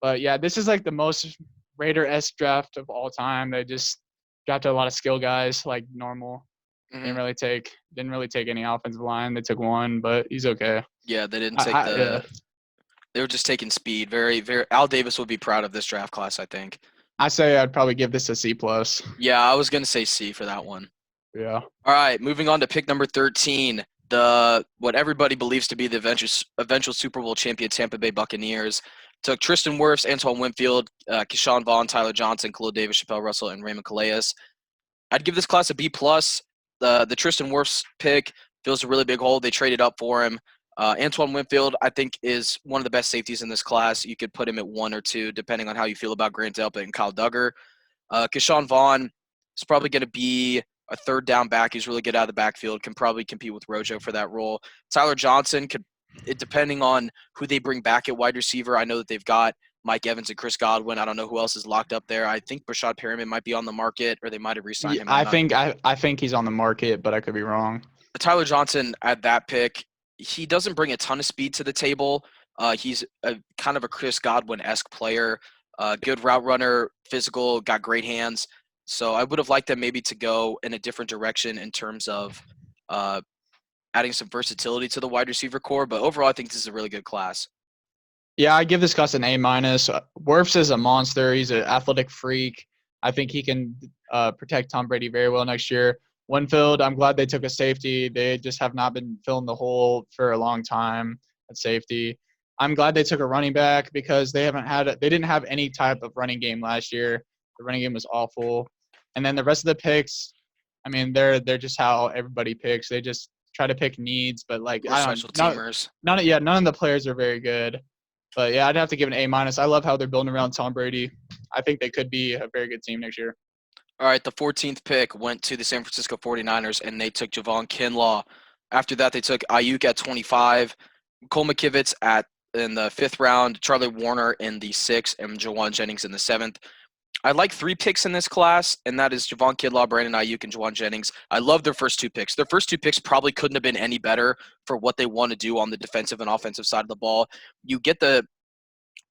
But yeah, this is like the most Raider-esque draft of all time. They just drafted a lot of skill guys like normal. Hmm. Didn't really take any offensive line. They took one, but he's okay. Yeah, they didn't take Yeah. they were just taking speed. Very, very. Al Davis would be proud of this draft class, I think. I say I'd probably give this a C plus. Yeah, I was gonna say C for that one. Yeah. All right, moving on to pick number 13, the what everybody believes to be the eventual Super Bowl champion Tampa Bay Buccaneers. Took Tristan Wirfs, Antoine Winfield, Keyshawn Vaughn, Tyler Johnson, Khalil Davis, Chappelle Russell, and Raymond Calais. I'd give this class a B plus. The Tristan Wirfs pick fills a really big hole. They traded up for him. Antoine Winfield, I think, is one of the best safeties in this class. You could put him at 1 or 2, depending on how you feel about Grant Delpit and Kyle Duggar. Keyshawn Vaughn is probably going to be a 3rd down back. He's really good out of the backfield, can probably compete with Rojo for that role. Tyler Johnson could, depending on who they bring back at wide receiver. I know that they've got Mike Evans and Chris Godwin. I don't know who else is locked up there. I think Brashad Perriman might be on the market, or they might have re-signed Yeah, him. I'm I not. think I think he's on the market, but I could be wrong. Tyler Johnson at that pick, he doesn't bring a ton of speed to the table. He's a kind of a Chris Godwin-esque player, good route runner, physical, got great hands. So I would have liked them maybe to go in a different direction in terms of uh, adding some versatility to the wide receiver core. But overall, I think this is a really good class. Yeah, I give this class an A minus. Wirfs is a monster. He's an athletic freak. I think he can protect Tom Brady very well next year. Winfield, I'm glad they took a safety. They just have not been filling the hole for a long time at safety. I'm glad they took a running back because they didn't have any type of running game last year. The running game was awful. And then the rest of the picks, I mean, they're just how everybody picks. They just try to pick needs, but like Or I don't special teamers. none of the players are very good. But yeah, I'd have to give an A minus. I love how they're building around Tom Brady. I think they could be a very good team next year. All right, the 14th pick went to the San Francisco 49ers, and they took Javon Kinlaw. After that, they took Ayuk at 25, Cole McKivitz in the 5th round, Charlie Warner in the 6th, and Jawan Jennings in the 7th. I like 3 picks in this class, and that is Javon Kinlaw, Brandon Ayuk, and Jawan Jennings. I love their first 2 picks. Their first 2 picks probably couldn't have been any better for what they want to do on the defensive and offensive side of the ball. You get the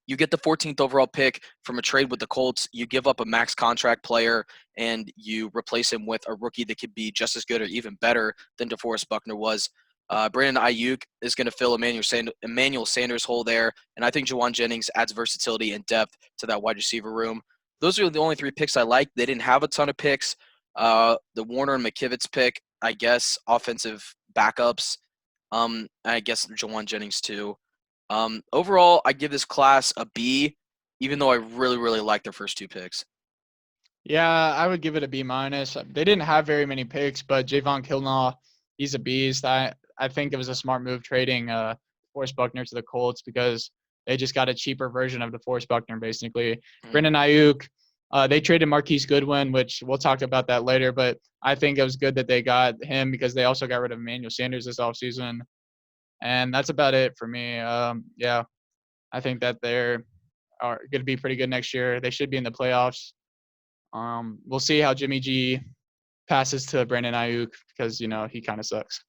14th overall pick from a trade with the Colts. You give up a max contract player, and you replace him with a rookie that could be just as good or even better than DeForest Buckner was. Brandon Ayuk is going to fill Emmanuel Sanders' hole there, and I think Jawan Jennings adds versatility and depth to that wide receiver room. Those are the only 3 picks I like. They didn't have a ton of picks. The Warner and McKivitz pick, I guess, offensive backups. I guess Jawan Jennings too. Overall, I give this class a B, even though I really, really like their first 2 picks. Yeah, I would give it a B minus. They didn't have very many picks, but Javon Kilnaw, he's a beast. I think it was a smart move trading Forrest Buckner to the Colts because they just got a cheaper version of the Forrest Buckner, basically. Mhm. Brendan Ayuk, they traded Marquise Goodwin, which we'll talk about that later, but I think it was good that they got him because they also got rid of Emmanuel Sanders this offseason. And that's about it for me. Yeah, I think that they're are going to be pretty good next year. They should be in the playoffs. We'll see how Jimmy G passes to Brandon Ayuk because he kind of sucks.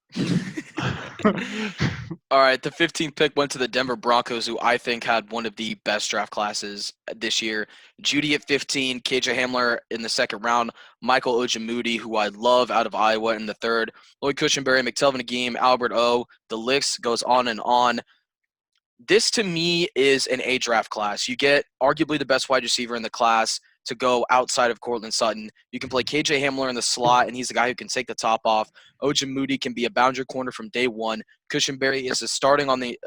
All right, the 15th pick went to the Denver Broncos, who I think had one of the best draft classes this year. Judy at 15, KJ Hamler in the 2nd round, Michael Ojemudia, who I love out of Iowa in the 3rd, Lloyd Cushenberry, McTelvin Agim, Albert O. The list goes on and on. This to me is an A draft class. You get arguably the best wide receiver in the class to go outside of Cortland Sutton. You can play KJ Hamler in the slot, and he's the guy who can take the top off. Ojemudia can be a boundary corner from day one. Cushenberry is a starter on the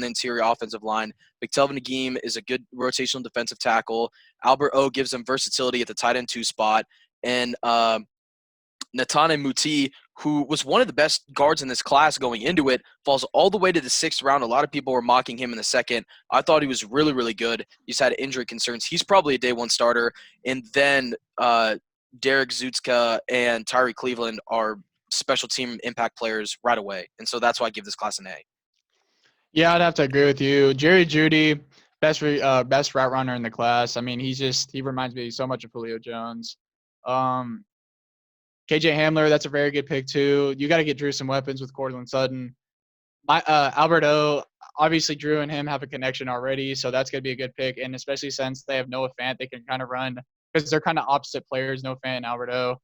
interior offensive line. McTelvin Agim is a good rotational defensive tackle. Albert O gives him versatility at the tight end 2 spot. and Natane Muti, who was one of the best guards in this class going into it, falls all the way to the 6th round. A lot of people were mocking him in the 2nd. I thought he was really, really good. He's had injury concerns. He's probably a day one starter. And then Derek Zutska and Tyree Cleveland are special team impact players right away. And so that's why I give this class an A. Yeah, I'd have to agree with you. Jerry Judy, best route runner in the class. I mean, he reminds me so much of Julio Jones. KJ Hamler, that's a very good pick too. You got to get Drew some weapons with Cortland Sutton. Albert O, obviously Drew and him have a connection already, so that's going to be a good pick. And especially since they have Noah Fant, they can kind of run because they're kind of opposite players, Noah Fant and Albert O.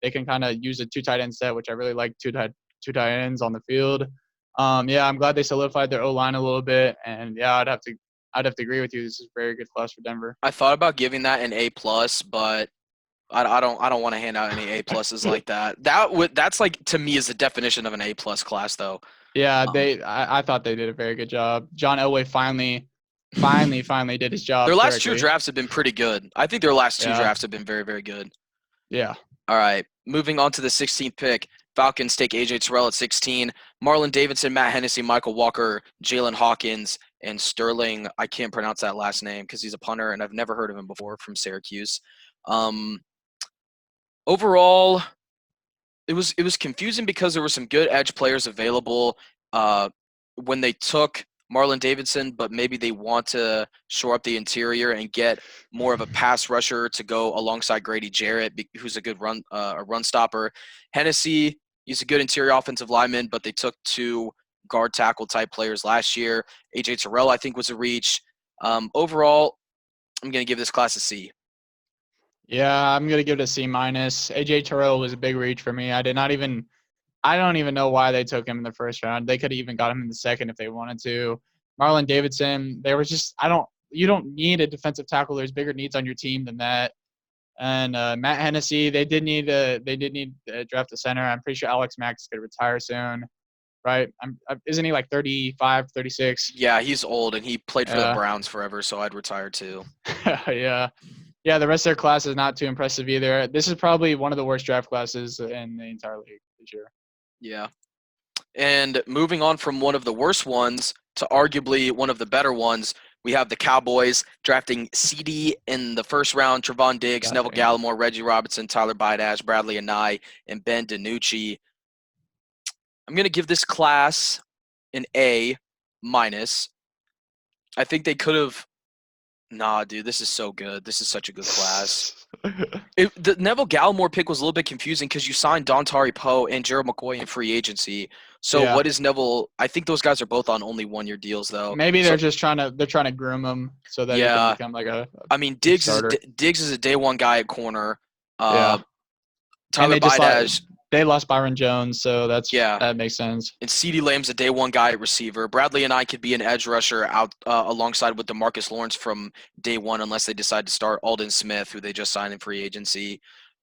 They can kind of use a 2 tight end set, which I really like, two tight ends on the field. Yeah, I'm glad they solidified their O line a little bit, and yeah, I'd have to agree with you. This is a very good class for Denver. I thought about giving that an A+, but I don't want to hand out any A pluses like that. That's like, to me, is the definition of an A+ class though. Yeah, I thought they did a very good job. John Elway finally did his job. Their last correctly. 2 drafts have been pretty good. I think their last 2 drafts have been very, very good. Yeah. All right, moving on to the 16th pick. Falcons take A.J. Terrell at 16. Marlon Davidson, Matt Hennessy, Michael Walker, Jalen Hawkins, and Sterling. I can't pronounce that last name because he's a punter, and I've never heard of him before, from Syracuse. Overall, it was confusing because there were some good edge players available when they took Marlon Davidson, but maybe they want to shore up the interior and get more of a pass rusher to go alongside Grady Jarrett, who's a good run stopper. Hennessy, he's a good interior offensive lineman, but they took 2 guard tackle type players last year. A.J. Terrell, I think, was a reach. Overall, I'm going to give this class a C. Yeah, I'm gonna give it a C-. AJ Terrell was a big reach for me. I don't even know why they took him in the first round. They could have even got him in the second if they wanted to. Marlon Davidson, you don't need a defensive tackle. There's bigger needs on your team than that. And Matt Hennessy, they did need to draft a center. I'm pretty sure Alex Mack is gonna retire soon, right? Isn't he like 35, 36? Yeah, he's old, and he played for the Browns forever, so I'd retire too. Yeah. Yeah, the rest of their class is not too impressive either. This is probably one of the worst draft classes in the entire league this year. Yeah. And moving on from one of the worst ones to arguably one of the better ones, we have the Cowboys drafting CD in the first round, Trevon Diggs, Neville Gallimore, Reggie Robinson, Tyler Bidash, Bradley Anae, and Ben DiNucci. I'm going to give this class an A-. I think they could have – nah, dude, this is so good. This is such a good class. The Neville Gallimore pick was a little bit confusing because you signed Dontari Poe and Gerald McCoy in free agency. So what is Neville? I think those guys are both on only 1-year deals, though. Maybe they're just trying to groom him so that he can become like a. I mean, Diggs is a day one guy at corner. Tyler Bidash. They lost Byron Jones, so that makes sense. And CeeDee Lamb's a day one guy at receiver. Bradley and I could be an edge rusher out alongside with DeMarcus Lawrence from day one, unless they decide to start Aldon Smith, who they just signed in free agency.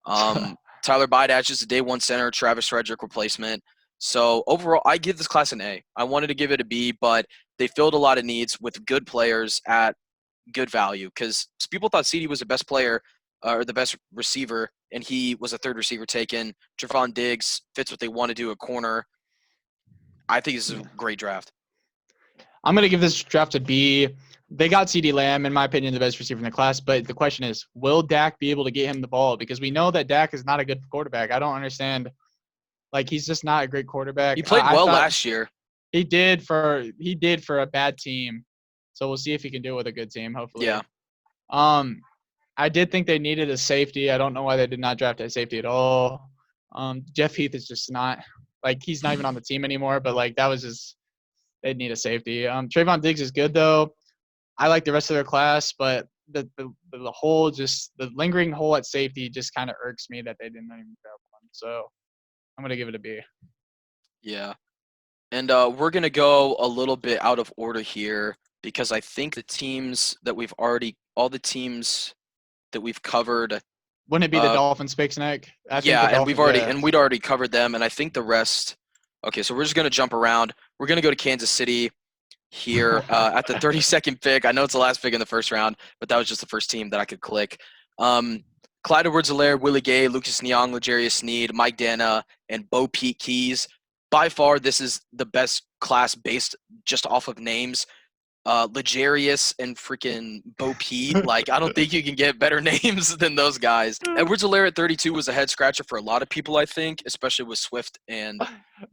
Tyler Bidash is a day one center, Travis Frederick replacement. So overall, I give this class an A. I wanted to give it a B, but they filled a lot of needs with good players at good value because people thought CeeDee was the best player or the best receiver, and he was a 3rd receiver taken. Trevon Diggs fits what they want to do at corner. I think this is a great draft. I'm going to give this draft a B. They got CeeDee Lamb, in my opinion, the best receiver in the class, but the question is, will Dak be able to get him the ball? Because we know that Dak is not a good quarterback. I don't understand. Like, he's just not a great quarterback. He played well last year. He did for a bad team. So we'll see if he can do it with a good team, hopefully. Yeah. I did think they needed a safety. I don't know why they did not draft a safety at all. Jeff Heath is just not – like, he's not even on the team anymore, but, like, that was just – they'd need a safety. Trevon Diggs is good, though. I like the rest of their class, but the whole just – the lingering hole at safety just kind of irks me that they didn't even grab one. So I'm going to give it a B. Yeah. And we're going to go a little bit out of order here because I think the teams that we've already – all the teams – that we've covered. Wouldn't it be the Dolphins picks, Nick? And we'd already covered them, and I think the rest. Okay, so we're just gonna jump around. We're gonna go to Kansas City here at the 32nd pick. I know it's the last pick in the first round, but that was just the first team that I could click. Clyde Edwards-Helaire, Willie Gay, Lucas Niang, L'Jarius Sneed, Mike Dana, and Bo Pete Keys. By far, this is the best class based just off of names. L'Jarius and freaking Bo Pete. Like, I don't think you can get better names than those guys. Edwards-Helaire at 32 was a head scratcher for a lot of people, I think, especially with Swift and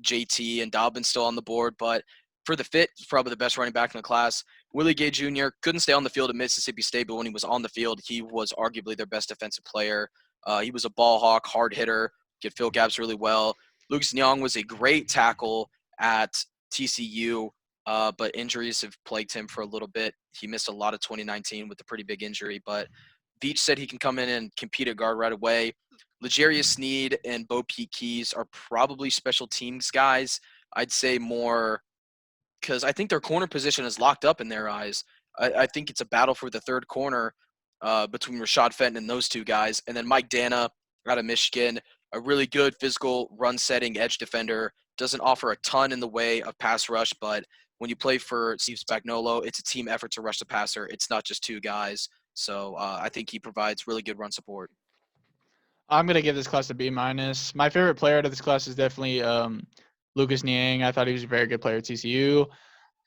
JT and Dobbins still on the board. But for the fit, probably the best running back in the class. Willie Gay Jr. couldn't stay on the field at Mississippi State, but when he was on the field, he was arguably their best defensive player. He was a ball hawk, hard hitter, could fill gaps really well. Lucas Niang was a great tackle at TCU. But injuries have plagued him for a little bit. He missed a lot of 2019 with a pretty big injury, but Veach said he can come in and compete at guard right away. L'Jarius Sneed and Bo Pete Keys are probably special teams guys. I'd say more because I think their corner position is locked up in their eyes. I think it's a battle for the third corner between Rashad Fenton and those two guys. And then Mike Dana out of Michigan, a really good physical run-setting edge defender. Doesn't offer a ton in the way of pass rush, but when you play for Steve Spagnuolo, it's a team effort to rush the passer. It's not just two guys. So I think he provides really good run support. I'm gonna give this class a B minus. My favorite player out of this class is definitely Lucas Niang. I thought he was a very good player at TCU.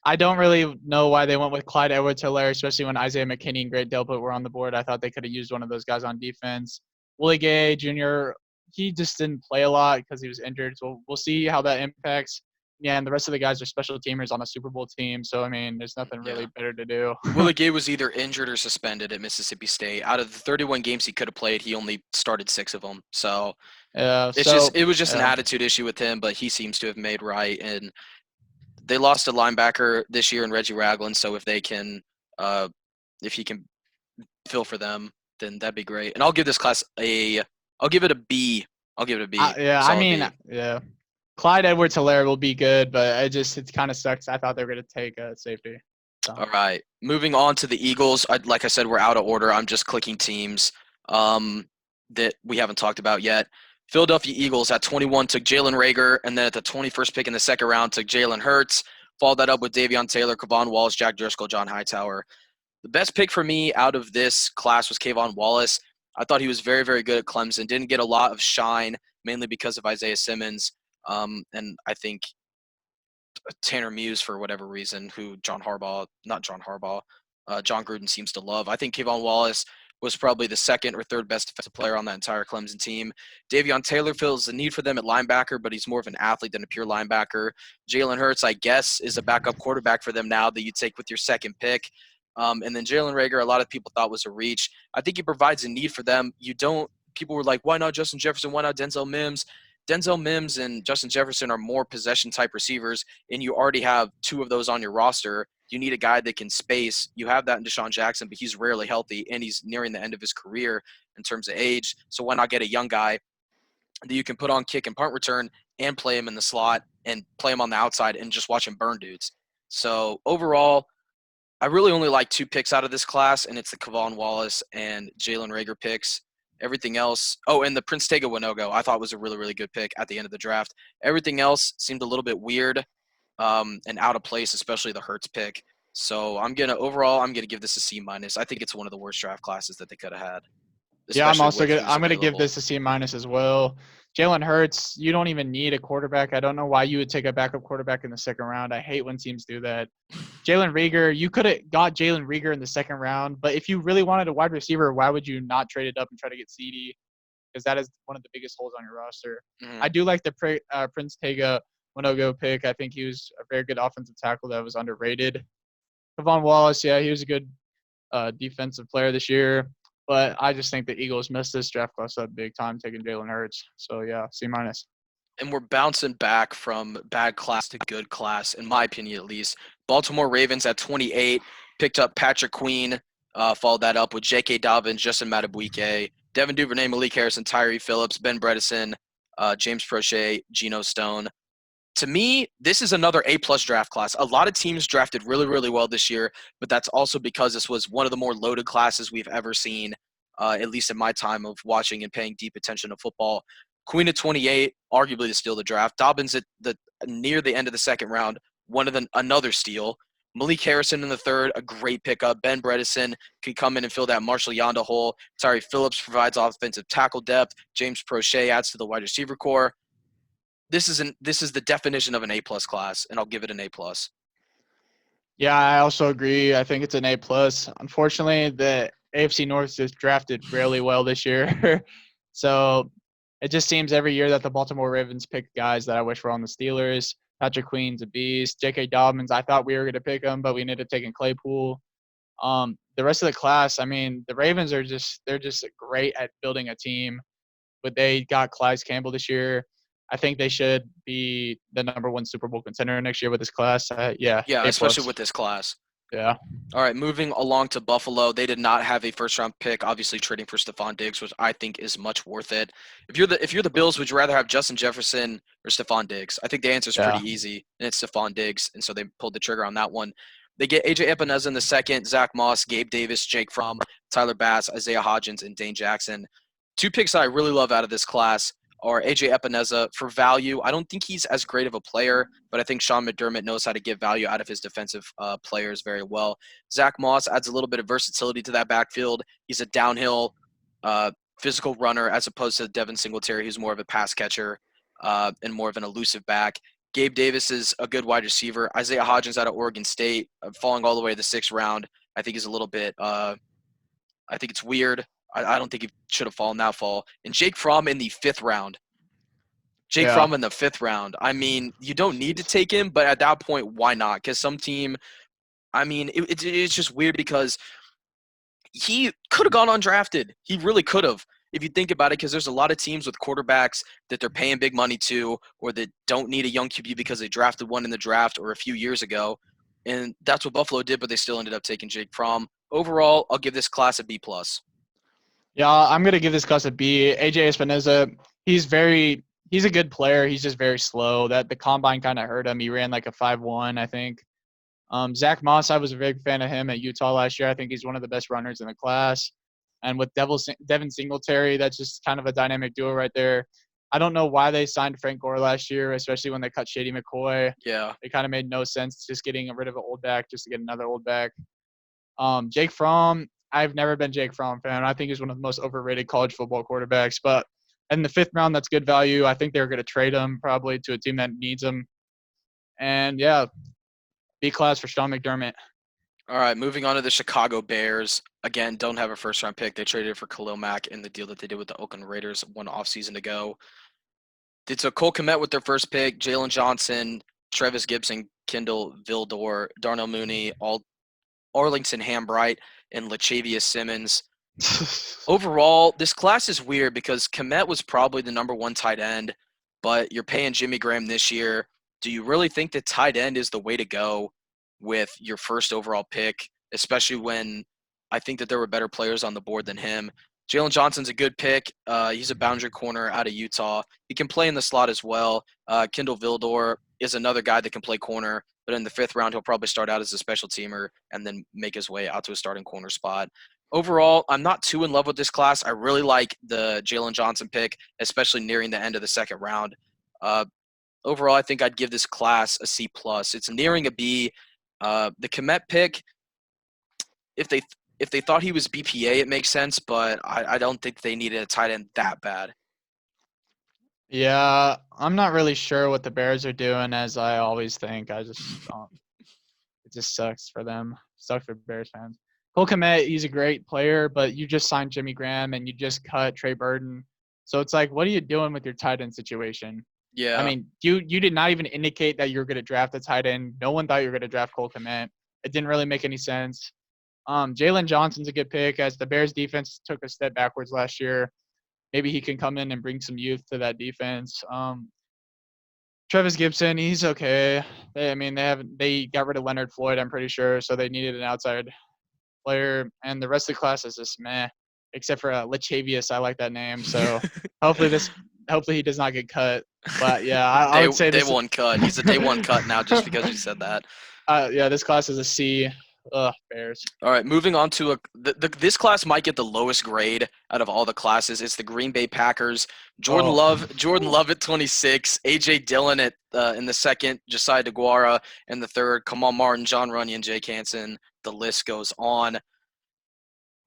I don't really know why they went with Clyde Edwards-Helaire, especially when Isaiah McKinney and Grant Delpit were on the board. I thought they could have used one of those guys on defense. Willie Gay Jr., he just didn't play a lot because he was injured. So we'll see how that impacts. Yeah, and the rest of the guys are special teamers on a Super Bowl team. So, I mean, there's nothing really better to do. Willie Gay was either injured or suspended at Mississippi State. Out of the 31 games he could have played, he only started 6 of them. So it was just an attitude issue with him, but he seems to have made right. And they lost a linebacker this year in Reggie Ragland. So if he can fill for them, then that'd be great. And I'll give this class I'll give it a B. Yeah. Clyde Edwards-Helaire will be good, but it kind of sucks. I thought they were going to take a safety. So. All right. Moving on to the Eagles. Like I said, we're out of order. I'm just clicking teams that we haven't talked about yet. Philadelphia Eagles at 21 took Jalen Reagor, and then at the 21st pick in the second round took Jalen Hurts. Followed that up with Davion Taylor, Kevon Wallace, Jack Driscoll, John Hightower. The best pick for me out of this class was Kevon Wallace. I thought he was very, very good at Clemson. Didn't get a lot of shine, mainly because of Isaiah Simmons. And I think Tanner Muse, for whatever reason, who John Gruden seems to love. I think Kevon Wallace was probably the second or third best defensive player on that entire Clemson team. Davion Taylor fills the need for them at linebacker, but he's more of an athlete than a pure linebacker. Jalen Hurts, I guess, is a backup quarterback for them now that you take with your second pick. And then Jalen Reagor, a lot of people thought was a reach. I think he provides a need for them. People were like, why not Justin Jefferson? Why not Denzel Mims? Denzel Mims and Justin Jefferson are more possession-type receivers, and you already have 2 of those on your roster. You need a guy that can space. You have that in Deshaun Jackson, but he's rarely healthy, and he's nearing the end of his career in terms of age. So why not get a young guy that you can put on kick and punt return and play him in the slot and play him on the outside and just watch him burn dudes? So overall, I really only like 2 picks out of this class, and it's the Kevon Wallace and Jalen Reagor picks. Everything else – and the Prince Tega Winogo I thought was a really, really good pick at the end of the draft. Everything else seemed a little bit weird and out of place, especially the Hurts pick. So I'm going to give this a C-. I think it's one of the worst draft classes that they could have had. Yeah, I'm going to give this a C- as well. Jalen Hurts, you don't even need a quarterback. I don't know why you would take a backup quarterback in the second round. I hate when teams do that. Jalen Reagor, you could have got Jalen Reagor in the second round, but if you really wanted a wide receiver, why would you not trade it up and try to get CD? Because that is one of the biggest holes on your roster. Mm-hmm. I do like the Prince Tega Winogo pick. I think he was a very good offensive tackle that was underrated. Kevon Wallace, yeah, he was a good defensive player this year. But I just think the Eagles messed this draft class up big time, taking Jalen Hurts. So, yeah, C-. And we're bouncing back from bad class to good class, in my opinion at least. Baltimore Ravens at 28 picked up Patrick Queen, followed that up with J.K. Dobbins, Justin Madubuike, Devin Duvernay, Malik Harrison, Tyree Phillips, Ben Bredesen, James Prochet, Geno Stone. To me, this is another A-plus draft class. A lot of teams drafted really, really well this year, but that's also because this was one of the more loaded classes we've ever seen, at least in my time of watching and paying deep attention to football. Queen at 28, arguably to steal the draft. Dobbins at near the end of the second round, another steal. Malik Harrison in the third, a great pickup. Ben Bredesen could come in and fill that Marshall Yonda hole. Tyree Phillips provides offensive tackle depth. James Prochet adds to the wide receiver core. This is the definition of an A-plus class, and I'll give it an A-plus. Yeah, I also agree. I think it's an A+. Unfortunately, the AFC North just drafted really well this year. So it just seems every year that the Baltimore Ravens pick guys that I wish were on the Steelers. Patrick Queen's a beast. J.K. Dobbins, I thought we were going to pick him, but we ended up taking Claypool. The rest of the class, I mean, the Ravens they're just great at building a team. But they got Calais Campbell this year. I think they should be the number one Super Bowl contender next year with this class. Yeah, Yeah, A+. especially with this class. Yeah. All right, moving along to Buffalo. They did not have a first-round pick, obviously trading for Stephon Diggs, which I think is much worth it. If you're the Bills, would you rather have Justin Jefferson or Stephon Diggs? I think the answer is Yeah. pretty easy, and it's Stephon Diggs, and so they pulled the trigger on that one. They get A.J. Epineza in the second, Zach Moss, Gabe Davis, Jake Fromm, Tyler Bass, Isaiah Hodgins, and Dane Jackson. Two picks that I really love out of this class are A.J. Epineza for value. I don't think he's as great of a player, but I think Sean McDermott knows how to get value out of his defensive players very well. Zach Moss adds a little bit of versatility to that backfield. He's a downhill physical runner as opposed to Devin Singletary, who's more of a pass catcher and more of an elusive back. Gabe Davis is a good wide receiver. Isaiah Hodgins out of Oregon State, falling all the way to the 6th round, I think is a little bit I think it's weird. I don't think he should have fallen that fall. And Jake Fromm in the 5th round. Jake Yeah. Fromm in the 5th round. I mean, you don't need to take him, but at that point, why not? Because some team, I mean, it's just weird because he could have gone undrafted. He really could have, if you think about it, because there's a lot of teams with quarterbacks that they're paying big money to or that don't need a young QB because they drafted one in the draft or a few years ago. And that's what Buffalo did, but they still ended up taking Jake Fromm. Overall, I'll give this class a B+. Yeah, I'm gonna give this class a B. AJ Espinoza, he's a good player. He's just very slow. That the combine kind of hurt him. He ran like a 5.1, I think. Zach Moss, I was a big fan of him at Utah last year. I think he's one of the best runners in the class. And with Devin Singletary, that's just kind of a dynamic duo right there. I don't know why they signed Frank Gore last year, especially when they cut Shady McCoy. Yeah. It kind of made no sense just getting rid of an old back just to get another old back. Jake Fromm, I've never been Jake Fromm fan. I think he's one of the most overrated college football quarterbacks. But in the 5th round, that's good value. I think they're going to trade him probably to a team that needs him. And, yeah, B class for Sean McDermott. All right, moving on to the Chicago Bears. Again, don't have a first-round pick. They traded for Khalil Mack in the deal that they did with the Oakland Raiders one offseason ago. They took Cole Kmet with their first pick, Jalen Johnson, Trevis Gibson, Kendall Vildor, Darnell Mooney, Arlington Hambright, and Lachavious Simmons. Overall, this class is weird because Kmet was probably the number 1 tight end, but you're paying Jimmy Graham this year. Do you really think that tight end is the way to go with your first overall pick, especially when I think that there were better players on the board than him? Jalen Johnson's a good pick. He's a boundary corner out of Utah. He can play in the slot as well. Kendall Vildor is another guy that can play corner, but in the 5th round, he'll probably start out as a special teamer and then make his way out to a starting corner spot. Overall, I'm not too in love with this class. I really like the Jalen Johnson pick, especially nearing the end of the 2nd round. Overall, I think I'd give this class a C+. It's nearing a B. The Kmet pick, if they thought he was BPA, it makes sense, but I don't think they needed a tight end that bad. Yeah, I'm not really sure what the Bears are doing, as I always think. It just sucks for them. Sucks for Bears fans. Cole Kmet, he's a great player, but you just signed Jimmy Graham and you just cut Trey Burton. So it's like, what are you doing with your tight end situation? Yeah. I mean, you did not even indicate that you're going to draft a tight end. No one thought you were going to draft Cole Kmet. It didn't really make any sense. Jalen Johnson's a good pick, as the Bears defense took a step backwards last year. Maybe he can come in and bring some youth to that defense. Trevis Gibson, he's okay. They got rid of Leonard Floyd, I'm pretty sure, so they needed an outside player. And the rest of the class is just meh, except for Lachavious. I like that name. So hopefully he does not get cut. But yeah, I would say day one cut. He's a day one cut now just because you said that. Yeah, this class is a C. Bears. All right, moving on to this class might get the lowest grade out of all the classes. It's the Green Bay Packers. Oh, Jordan Love at 26, AJ Dillon at in the second, Josiah DeGuara in the third, Kamal Martin, John Runyon, Jake Hansen. The list goes on.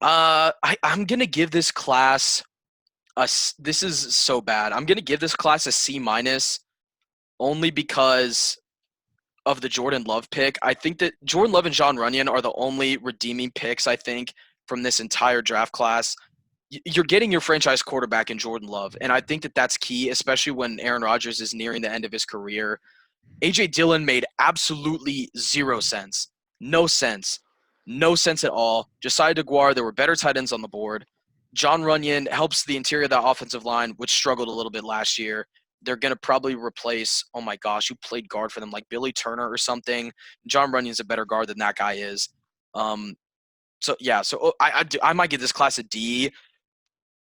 I'm gonna give this class this is so bad. I'm gonna give this class a C minus only because of the Jordan Love pick. I think that Jordan Love and John Runyon are the only redeeming picks, I think, from this entire draft class. You're getting your franchise quarterback in Jordan Love, and I think that that's key, especially when Aaron Rodgers is nearing the end of his career. AJ Dillon made absolutely zero sense. No sense. No sense at all. Josiah DeGuara, there were better tight ends on the board. John Runyon helps the interior of the offensive line, which struggled a little bit last year. They're going to probably replace, oh my gosh, who played guard for them, like Billy Turner or something. John Runyon's a better guard than that guy is. I might give this class a D.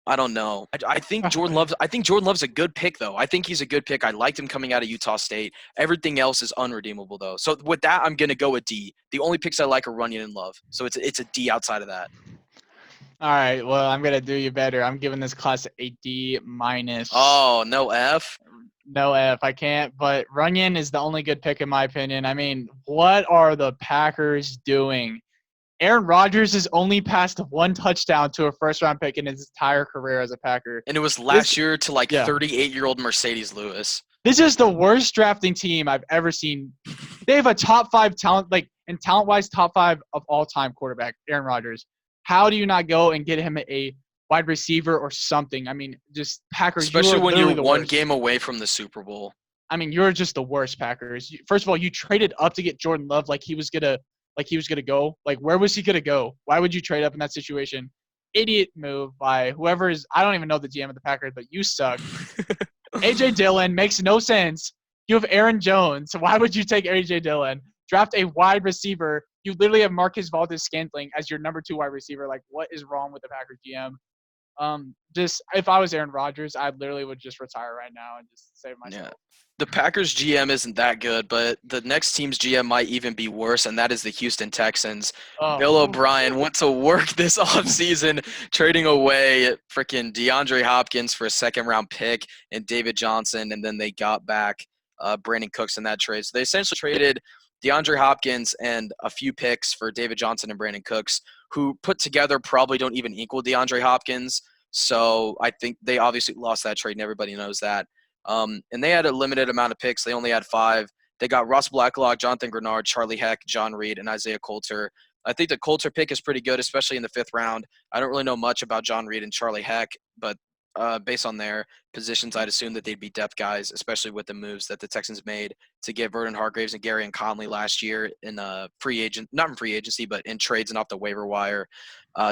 I don't know. I think Jordan Love's a good pick, though. I think he's a good pick. I liked him coming out of Utah State. Everything else is unredeemable, though. So with that, I'm gonna go with D. The only picks I like are Runyon and Love. So it's a D outside of that. all right. Well, I'm gonna do you better. I'm giving this class a D minus. Oh, no F. No F. I can't. But Runyon is the only good pick in my opinion. I mean, what are the Packers doing? Aaron Rodgers has only passed one touchdown to a first-round pick in his entire career as a Packer. And it was last year to like yeah. 38-year-old Mercedes Lewis. This is the worst drafting team I've ever seen. They have a top 5 talent, and talent-wise, top 5 of all-time quarterback, Aaron Rodgers. How do you not go and get him a wide receiver or something? I mean, just Packers. Especially when you're one game away from the Super Bowl. I mean, you're just the worst, Packers. First of all, you traded up to get Jordan Love like he was gonna go. Like, where was he gonna go? Why would you trade up in that situation? Idiot move by whoever is. I don't even know the GM of the Packers, but you suck. AJ Dillon makes no sense. You have Aaron Jones. Why would you take AJ Dillon? Draft a wide receiver. You literally have Marcus Valdes-Scantling as your number 2 wide receiver. Like, what is wrong with the Packers GM? Just if I was Aaron Rodgers, I literally would just retire right now and just save myself. Yeah. The Packers GM isn't that good, but the next team's GM might even be worse, and that is the Houston Texans. Bill O'Brien went to work this offseason, trading away freaking DeAndre Hopkins for a second-round pick and David Johnson, and then they got back Brandon Cooks in that trade. So they essentially traded DeAndre Hopkins and a few picks for David Johnson and Brandon Cooks, who put together probably don't even equal DeAndre Hopkins. So I think they obviously lost that trade, and everybody knows that. And they had a limited amount of picks. They only had 5. They got Ross Blacklock, Jonathan Grenard, Charlie Heck, John Reed, and Isaiah Coulter. I think the Coulter pick is pretty good, especially in the 5th round. I don't really know much about John Reed and Charlie Heck, but based on their positions, I'd assume that they'd be depth guys, especially with the moves that the Texans made to get Vernon Hargreaves and Gary and Conley last year in not in free agency, but in trades and off the waiver wire.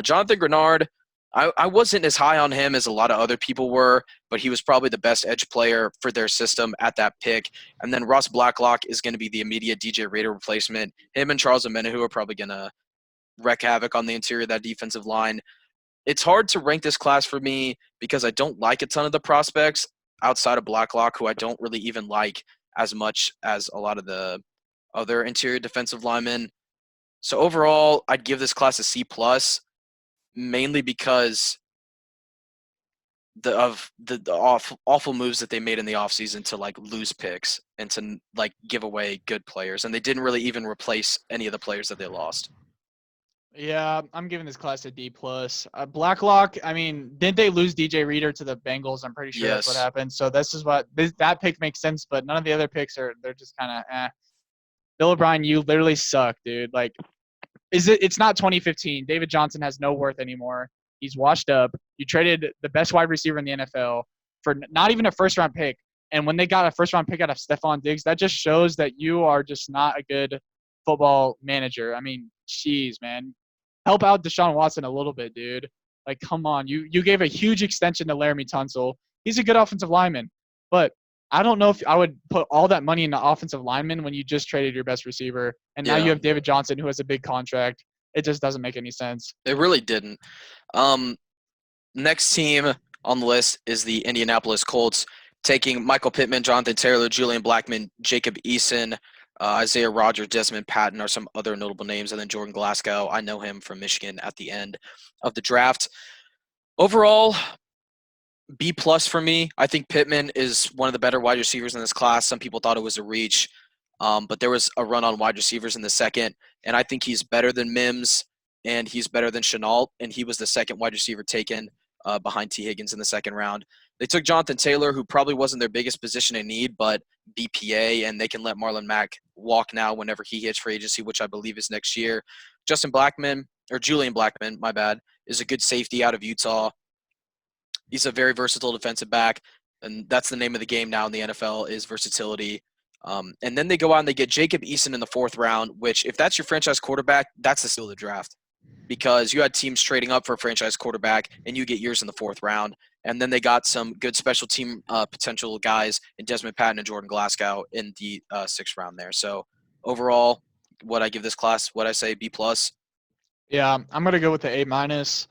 Jonathan Grenard, I wasn't as high on him as a lot of other people were, but he was probably the best edge player for their system at that pick. And then Ross Blacklock is going to be the immediate DJ Reader replacement. Him and Charles Omenihu are probably going to wreak havoc on the interior of that defensive line. It's hard to rank this class for me because I don't like a ton of the prospects outside of Blacklock, who I don't really even like as much as a lot of the other interior defensive linemen. So overall, I'd give this class a C+, mainly because of the awful moves that they made in the offseason to like lose picks and to like give away good players, and they didn't really even replace any of the players that they lost. Yeah, I'm giving this class a D+. Blacklock, I mean, didn't they lose DJ Reader to the Bengals? I'm pretty sure that's what happened. So this is that pick makes sense, but none of the other picks they're just kind of eh. Bill O'Brien, you literally suck, dude. Like, it's not 2015. David Johnson has no worth anymore. He's washed up. You traded the best wide receiver in the NFL for not even a first-round pick. And when they got a first-round pick out of Stephon Diggs, that just shows that you are just not a good football manager. I mean, jeez, man. Help out Deshaun Watson a little bit, dude. Like, come on. You gave a huge extension to Laramie Tunsil. He's a good offensive lineman. But I don't know if I would put all that money in the offensive lineman when you just traded your best receiver. And now you have David Johnson, who has a big contract. It just doesn't make any sense. It really didn't. Next team on the list is the Indianapolis Colts, taking Michael Pittman, Jonathan Taylor, Julian Blackmon, Jacob Eason. Isaiah Rogers, Desmond Patton are some other notable names, and then Jordan Glasgow. I know him from Michigan at the end of the draft. Overall, B plus for me. I think Pittman is one of the better wide receivers in this class. Some people thought it was a reach, but there was a run on wide receivers in the second, and I think he's better than Mims and he's better than Chenault, and he was the second wide receiver taken behind T. Higgins in the second round. They took Jonathan Taylor, who probably wasn't their biggest position in need, but BPA, and they can let Marlon Mack walk now whenever he hits free agency, which I believe is next year. Justin Blackman, or Julian Blackman, my bad, is a good safety out of Utah. He's a very versatile defensive back, and that's the name of the game now in the NFL is versatility. And then they go out and they get Jacob Eason in the fourth round, which if that's your franchise quarterback, that's the steal of the draft because you had teams trading up for a franchise quarterback and you get yours in the fourth round. And then they got some good special team potential guys in Desmond Patton and Jordan Glasgow in the sixth round there. So overall, what I give this class, what I say, B plus. Yeah, I'm gonna go with the A minus.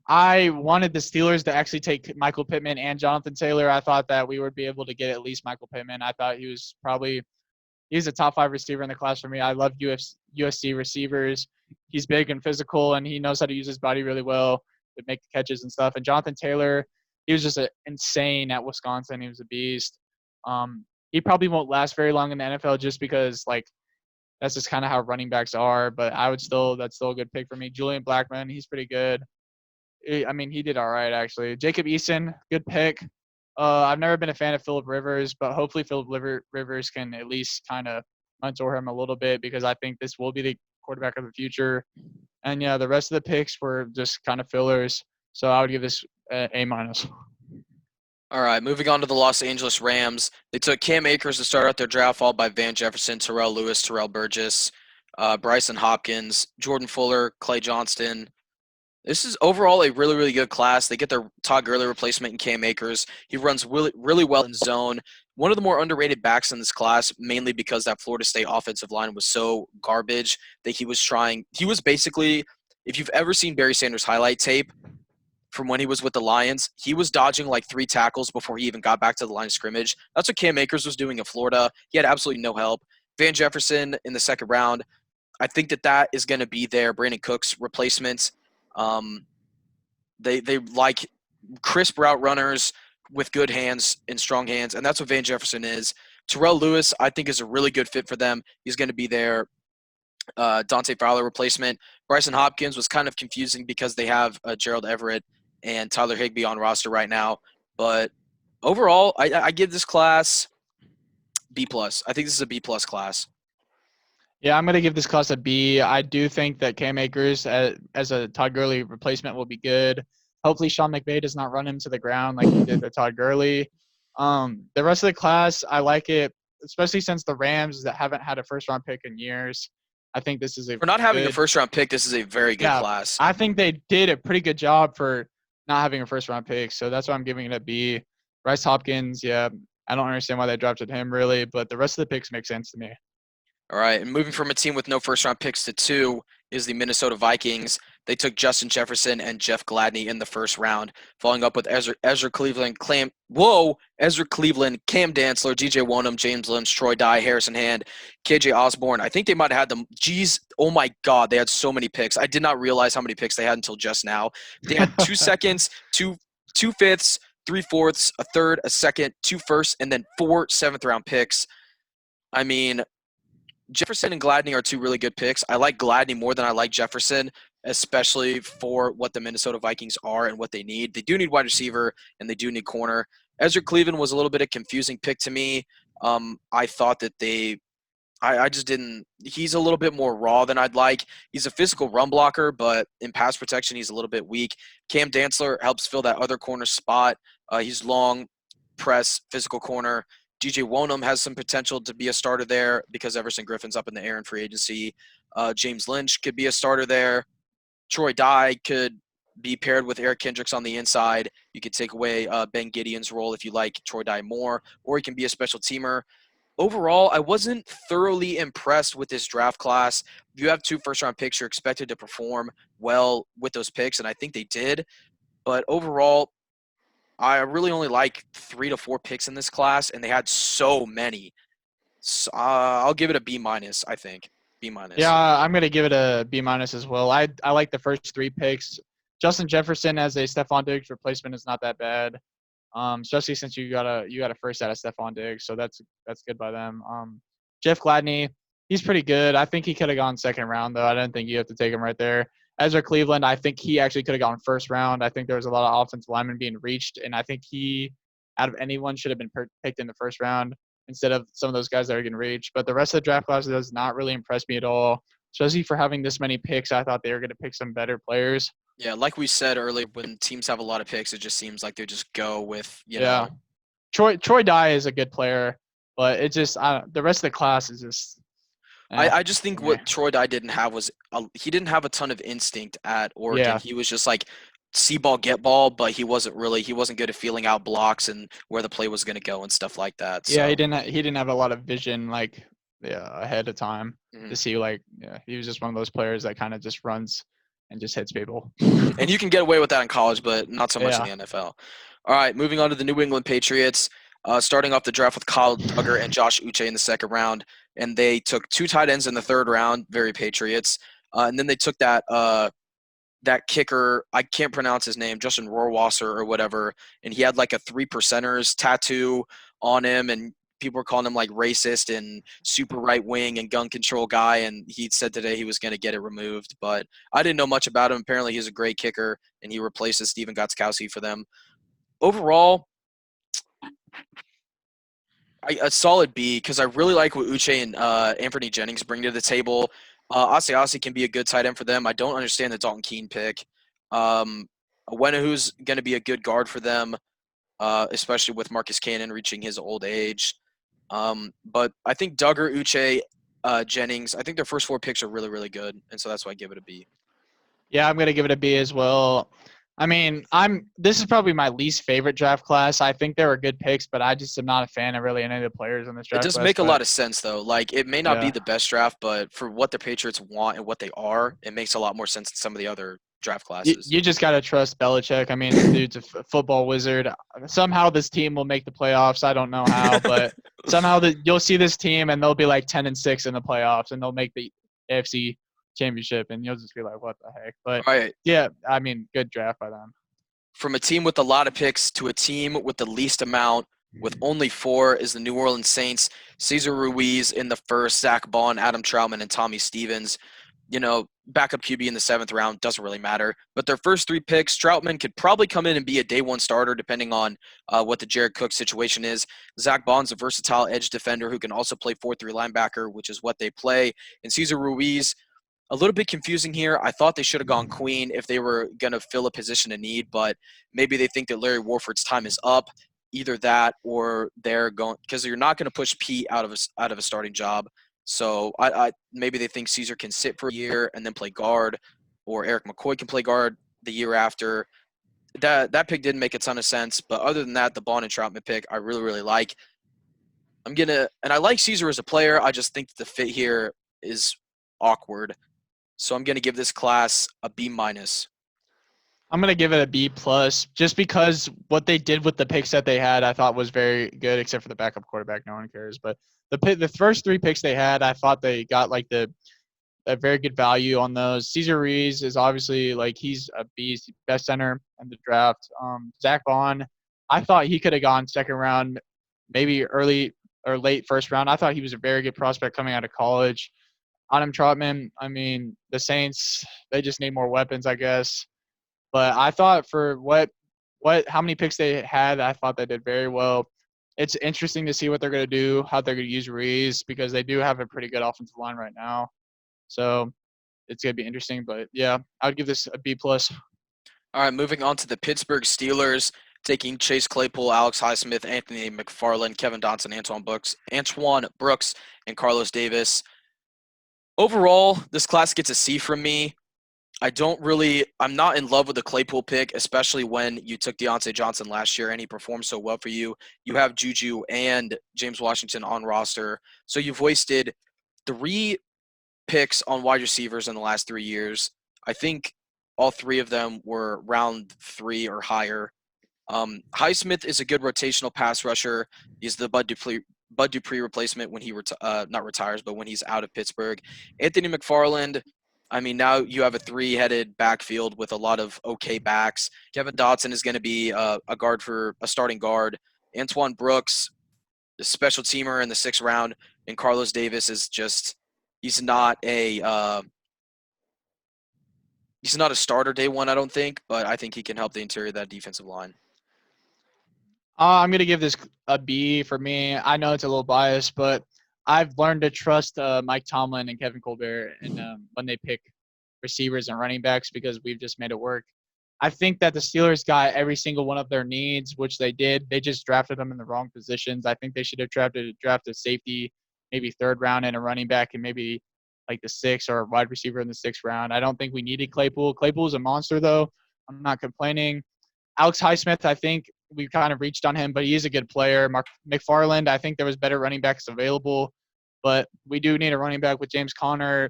I wanted the Steelers to actually take Michael Pittman and Jonathan Taylor. I thought that we would be able to get at least Michael Pittman. I thought he's a top 5 receiver in the class for me. I love USC receivers. He's big and physical, and he knows how to use his body really well to make the catches and stuff. And Jonathan Taylor, he was just insane at Wisconsin. He was a beast. He probably won't last very long in the NFL just because that's just kind of how running backs are. But that's still a good pick for me. Julian Blackman, he's pretty good. I mean, he did all right actually. Jacob Eason, good pick. I've never been a fan of Philip Rivers, but hopefully Philip Rivers can at least kind of mentor him a little bit because I think this will be the quarterback of the future. And yeah, the rest of the picks were just kind of fillers. So I would give this A minus. All right, moving on to the Los Angeles Rams. They took Cam Akers to start out their draft, followed by Van Jefferson, Terrell Lewis, Terrell Burgess, Bryson Hopkins, Jordan Fuller, Clay Johnston. This is overall a really, really good class. They get their Todd Gurley replacement in Cam Akers. He runs really, really well in zone. One of the more underrated backs in this class, mainly because that Florida State offensive line was so garbage that he was basically, if you've ever seen Barry Sanders highlight tape from when he was with the Lions, he was dodging like 3 tackles before he even got back to the line of scrimmage. That's what Cam Akers was doing in Florida. He had absolutely no help. Van Jefferson in the second round, I think that is going to be their Brandon Cooks replacement. They like crisp route runners with good hands and strong hands, and that's what Van Jefferson is. Terrell Lewis, I think, is a really good fit for them. He's going to be their Dante Fowler replacement. Bryson Hopkins was kind of confusing because they have Gerald Everett and Tyler Higbee on roster right now. But overall, I give this class B plus. I think this is a B plus class. Yeah, I'm going to give this class a B. I do think that Cam Akers as a Todd Gurley replacement will be good. Hopefully Sean McVay does not run him to the ground like he did with Todd Gurley. The rest of the class, I like it, especially since the Rams that haven't had a first-round pick in years. I think this is For not having a first-round pick, this is a very good class. I think they did a pretty good job for not having a first-round pick, so that's why I'm giving it a B. Bryce Hopkins, yeah, I don't understand why they drafted him really, but the rest of the picks make sense to me. All right, and moving from a team with no first-round picks to 2 is the Minnesota Vikings. They took Justin Jefferson and Jeff Gladney in the first round, following up with Ezra Cleveland, Cam Dantzler, DJ Wonnum, James Lynch, Troy Dye, Harrison Hand, KJ Osborne. I think they might have had them. Geez, oh my God, they had so many picks. I did not realize how many picks they had until just now. They had 2 seconds, two fifths, 3 fourths, a third, a second, 2 firsts, and then 4 seventh-round picks. I mean, Jefferson and Gladney are 2 really good picks. I like Gladney more than I like Jefferson, especially for what the Minnesota Vikings are and what they need. They do need wide receiver, and they do need corner. Ezra Cleveland was a little bit of a confusing pick to me. I thought that I just didn't – he's a little bit more raw than I'd like. He's a physical run blocker, but in pass protection, he's a little bit weak. Cam Dantzler helps fill that other corner spot. He's long, press, physical corner. DJ Wonnum has some potential to be a starter there because Everson Griffin's up in the air in free agency. James Lynch could be a starter there. Troy Dye could be paired with Eric Kendricks on the inside. You could take away Ben Gideon's role if you like Troy Dye more, or he can be a special teamer. Overall, I wasn't thoroughly impressed with this draft class. If you have 2 first-round picks, you're expected to perform well with those picks, and I think they did. But overall, I really only like 3 to 4 picks in this class, and they had so many. I'll give it a B minus. I think B Yeah, minus. I'm gonna give it a B minus as well. I like the first three picks. Justin Jefferson as a Stephon Diggs replacement is not that bad. Especially since you got a first out of Stephon Diggs, so that's good by them. Jeff Gladney, he's pretty good. I think he could have gone second round though. I don't think you have to take him right there. Ezra Cleveland, I think he actually could have gone first round. I think there was a lot of offensive linemen being reached, and I think he, out of anyone, should have been picked in the first round instead of some of those guys that are getting reached. But the rest of the draft class does not really impress me at all, especially for having this many picks. I thought they were going to pick some better players. Yeah, like we said earlier, when teams have a lot of picks, it just seems like they just go with Yeah, Troy Dye is a good player, but it just the rest of the class is just I just for think me. what Troy Dye didn't have was he didn't have a ton of instinct at Oregon. Yeah, He was just like see ball, get ball, but he wasn't good at feeling out blocks and where the play was going to go and stuff like that. yeah, So he didn't have a lot of vision like ahead of time to mhm. see like he was just one of those players that kind of just runs and just hits people. And you can get away with that in college, but not so much in Yeah, the NFL. All right, moving on to the New England Patriots. Starting off the draft with Kyle Duggar and Josh Uche in the second round, and they took two tight ends in the third round, very Patriots. And then they took that kicker, I can't pronounce his name, Justin Rohrwasser or whatever, and he had like a 3%ers tattoo on him, and people were calling him like racist and super right wing and gun control guy, and he said today he was going to get it removed. But I didn't know much about him. Apparently, he's a great kicker, and he replaces Steven Gostkowski for them. Overall, a solid B because I really like what Uche and Anthony Jennings bring to the table. Asiasi can be a good tight end for them. I don't understand the Dalton Keene pick. Um, who's going to be a good guard for them, especially with Marcus Cannon reaching his old age. But I think Duggar, Uche, Jennings, I think their first four picks are really, really good, and so that's why I give it a B. yeah, I'm gonna give it a B as well. I mean, this is probably my least favorite draft class. I think there were good picks, but I just am not a fan of really any of the players in this It draft does class. make a But lot of sense, though. Like, it may not be yeah, the best draft, but for what the Patriots want and what they are, it makes a lot more sense than some of the other draft classes. you just gotta trust Belichick. I mean, the dude's a football wizard. Somehow this team will make the playoffs. I don't know how, but somehow you'll see this team and they'll be like 10-6 in the playoffs, and they'll make the AFC Championship, and you'll just be like, what the heck? But All right. yeah, I mean, good draft by them. From a team with a lot of picks to a team with the least amount, with only four, is the New Orleans Saints. Cesar Ruiz in the first, Zach Bond, Adam Troutman, and Tommy Stevens. Backup QB in the seventh round doesn't really matter. But their first three picks, Troutman could probably come in and be a day one starter depending on what the Jared Cook situation is. Zach Bond's a versatile edge defender who can also play 4-3 linebacker, which is what they play. And Cesar Ruiz, a little bit confusing here. I thought they should have gone Queen if they were going to fill a position in need, but maybe they think that Larry Warford's time is up. Either that or they're going because you're not going to push Pete out of a starting job. So I maybe they think Caesar can sit for a year and then play guard, or Eric McCoy can play guard the year after. That pick didn't make a ton of sense, but other than that, the Bond and Troutman pick I really really like. And I like Caesar as a player. I just think that the fit here is awkward. So I'm going to give this class a B minus. I'm gonna give it a B plus, just because what they did with the picks that they had, I thought was very good, except for the backup quarterback. No one cares. But the first three picks they had, I thought they got like a very good value on those. Cesar Ruiz is obviously like he's a beast, best center in the draft. Zach Bond, I thought he could have gone second round, maybe early or late first round. I thought he was a very good prospect coming out of college. Adam Trotman, I mean, the Saints, they just need more weapons, I guess. But I thought for how many picks they had, I thought they did very well. It's interesting to see what they're going to do, how they're going to use Ruiz, because they do have a pretty good offensive line right now. So it's going to be interesting. But yeah, I would give this a B plus. All right, moving on to the Pittsburgh Steelers, taking Chase Claypool, Alex Highsmith, Anthony McFarland, Kevin Dotson, Antoine Brooks, and Carlos Davis. Overall, this class gets a C from me. I'm not in love with the Claypool pick, especially when you took Deontay Johnson last year and he performed so well for you. You have Juju and James Washington on roster. So you've wasted three picks on wide receivers in the last 3 years. I think all three of them were round 3 or higher. Highsmith is a good rotational pass rusher. He's the Bud Dupree Bud Dupree replacement when he not retires, but when he's out of Pittsburgh. Anthony McFarland. I mean, now you have a three-headed backfield with a lot of okay backs. Kevin Dotson is going to be a guard for a starting guard. Antoine Brooks, a special teamer in the 6th round, and Carlos Davis is just he's not a starter day one, I don't think, but I think he can help the interior of that defensive line. I'm gonna give this a B for me. I know it's a little biased, but I've learned to trust Mike Tomlin and Kevin Colbert and when they pick receivers and running backs because we've just made it work. I think that the Steelers got every single one of their needs, which they did. They just drafted them in the wrong positions. I think they should have drafted safety, maybe 3rd round, and a running back, and maybe like the 6th or a wide receiver in the 6th round. I don't think we needed Claypool. Claypool's a monster, though. I'm not complaining. Alex Highsmith, I think we kind of reached on him, but he is a good player. Mark McFarland, I think there was better running backs available, but we do need a running back with James Conner.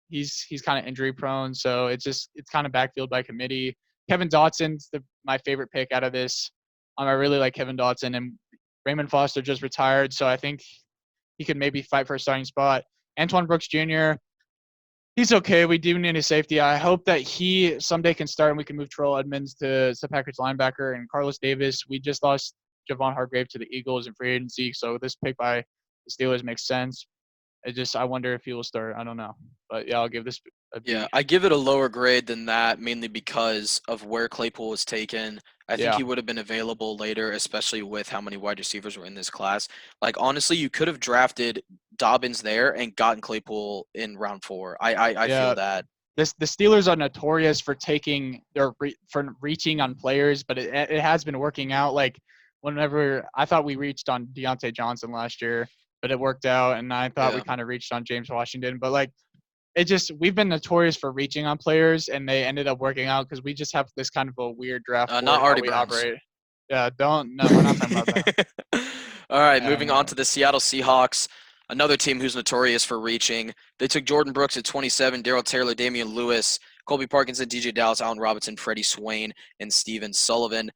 He's kind of injury prone, so it's kind of backfield by committee. Kevin Dotson's my favorite pick out of this. I really like Kevin Dotson, and Raymond Foster just retired, so I think he could maybe fight for a starting spot. Antoine Brooks Jr., he's okay. We do need a safety. I hope that he someday can start and we can move Terrell Edmonds to Packers linebacker. And Carlos Davis, we just lost Javon Hargrave to the Eagles in free agency, so this pick by the Steelers makes sense. I wonder if he will start. I don't know. But, yeah, I'll give this a B. Yeah, I give it a lower grade than that, mainly because of where Claypool was taken. I think Yeah. he would have been available later, especially with how many wide receivers were in this class. Like, honestly, you could have drafted Dobbins there and gotten Claypool in round 4. I Yeah. feel that. The Steelers are notorious for for reaching on players, but it has been working out. Like, whenever I thought we reached on Deontay Johnson last year, but it worked out, and I thought we Yeah. kind of reached on James Washington. But, like, we've been notorious for reaching on players, and they ended up working out because we just have this kind of a weird draft board Not how Artie we Burns. operate. Yeah, no, we're not talking about that. All right, Yeah, moving no. on to the Seattle Seahawks, another team who's notorious for reaching. They took Jordan Brooks at 27, Darrell Taylor, Damian Lewis, Colby Parkinson, DJ Dallas, Allen Robinson, Freddie Swain, and Steven Sullivan.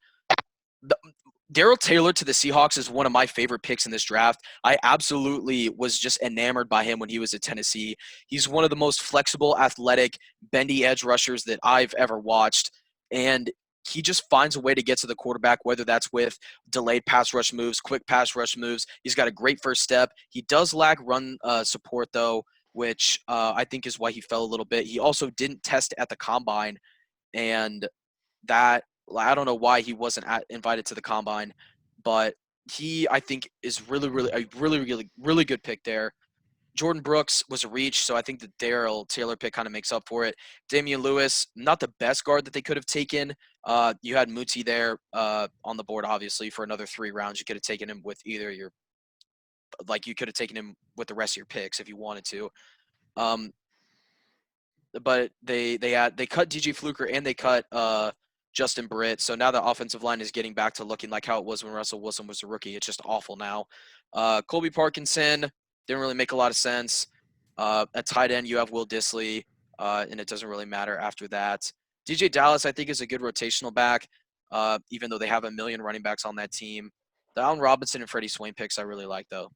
Darrell Taylor to the Seahawks is one of my favorite picks in this draft. I absolutely was just enamored by him when he was at Tennessee. He's one of the most flexible, athletic, bendy edge rushers that I've ever watched. And he just finds a way to get to the quarterback, whether that's with delayed pass rush moves, quick pass rush moves. He's got a great first step. He does lack run support, though, which I think is why he fell a little bit. He also didn't test at the combine, and that I don't know why he wasn't invited to the combine, but he I think is really good pick there. Jordan Brooks was a reach, so I think the Darrell Taylor pick kind of makes up for it. Damian Lewis, not the best guard that they could have taken. You had Muti there on the board, obviously, for another 3 rounds. You could have taken him with either you could have taken him with the rest of your picks if you wanted to. But they cut DJ Fluker and they cut Justin Britt. So now the offensive line is getting back to looking like how it was when Russell Wilson was a rookie. It's just awful now. Colby Parkinson didn't really make a lot of sense. At tight end, you have Will Dissly, and it doesn't really matter after that. DJ Dallas, I think, is a good rotational back, even though they have a million running backs on that team. The Allen Robinson and Freddie Swain picks I really like, though.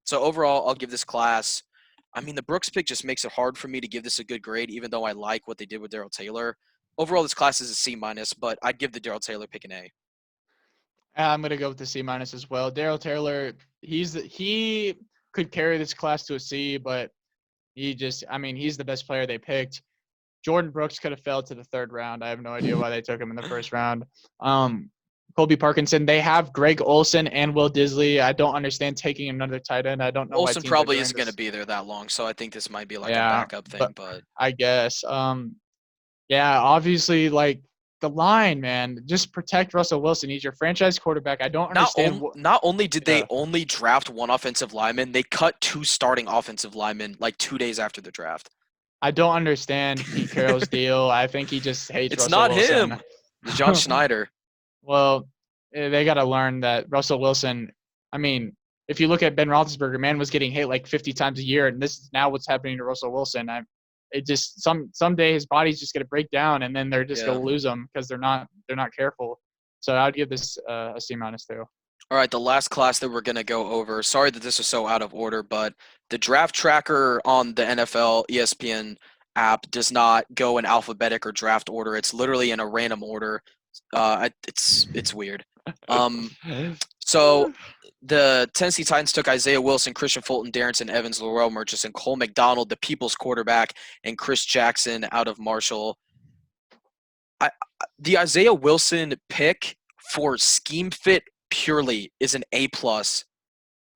So overall, I'll give this class – I mean, the Brooks pick just makes it hard for me to give this a good grade, even though I like what they did with Darrell Taylor. Overall, this class is a C-, but I'd give the Darrell Taylor pick an A. I'm gonna go with the C- as well. Darrell Taylor, he could carry this class to a C, but he's the best player they picked. Jordan Brooks could have fell to the 3rd round. I have no idea why they took him in the 1st round. Colby Parkinson, they have Greg Olsen and Will Dissly. I don't understand taking another tight end. I don't know Olsen why probably isn't going to be there that long, so I think this might be like a backup thing. But I guess, obviously, like the line, man, just protect Russell Wilson. He's your franchise quarterback. I don't understand. Not only did they only draft 1 offensive lineman, they cut 2 starting offensive linemen like 2 days after the draft. I don't understand Pete Carroll's deal. I think he just hates It's Russell not Wilson. him. It's John Schneider. Well, they got to learn that Russell Wilson, I mean, if you look at Ben Roethlisberger, man was getting hit like 50 times a year, and this is now what's happening to Russell Wilson. Someday his body's just going to break down, and then they're just going to lose him because they're not careful. So I'd give this a C- too. All right, the last class that we're going to go over. Sorry that this is so out of order, but the draft tracker on the NFL ESPN app does not go in alphabetic or draft order. It's literally in a random order. It's weird. Um, so the Tennessee Titans took Isaiah Wilson, Christian Fulton, Darrington Evans, Laurel Murchison, Cole McDonald, the People's quarterback, and Chris Jackson out of Marshall. The Isaiah Wilson pick for scheme fit purely is an A plus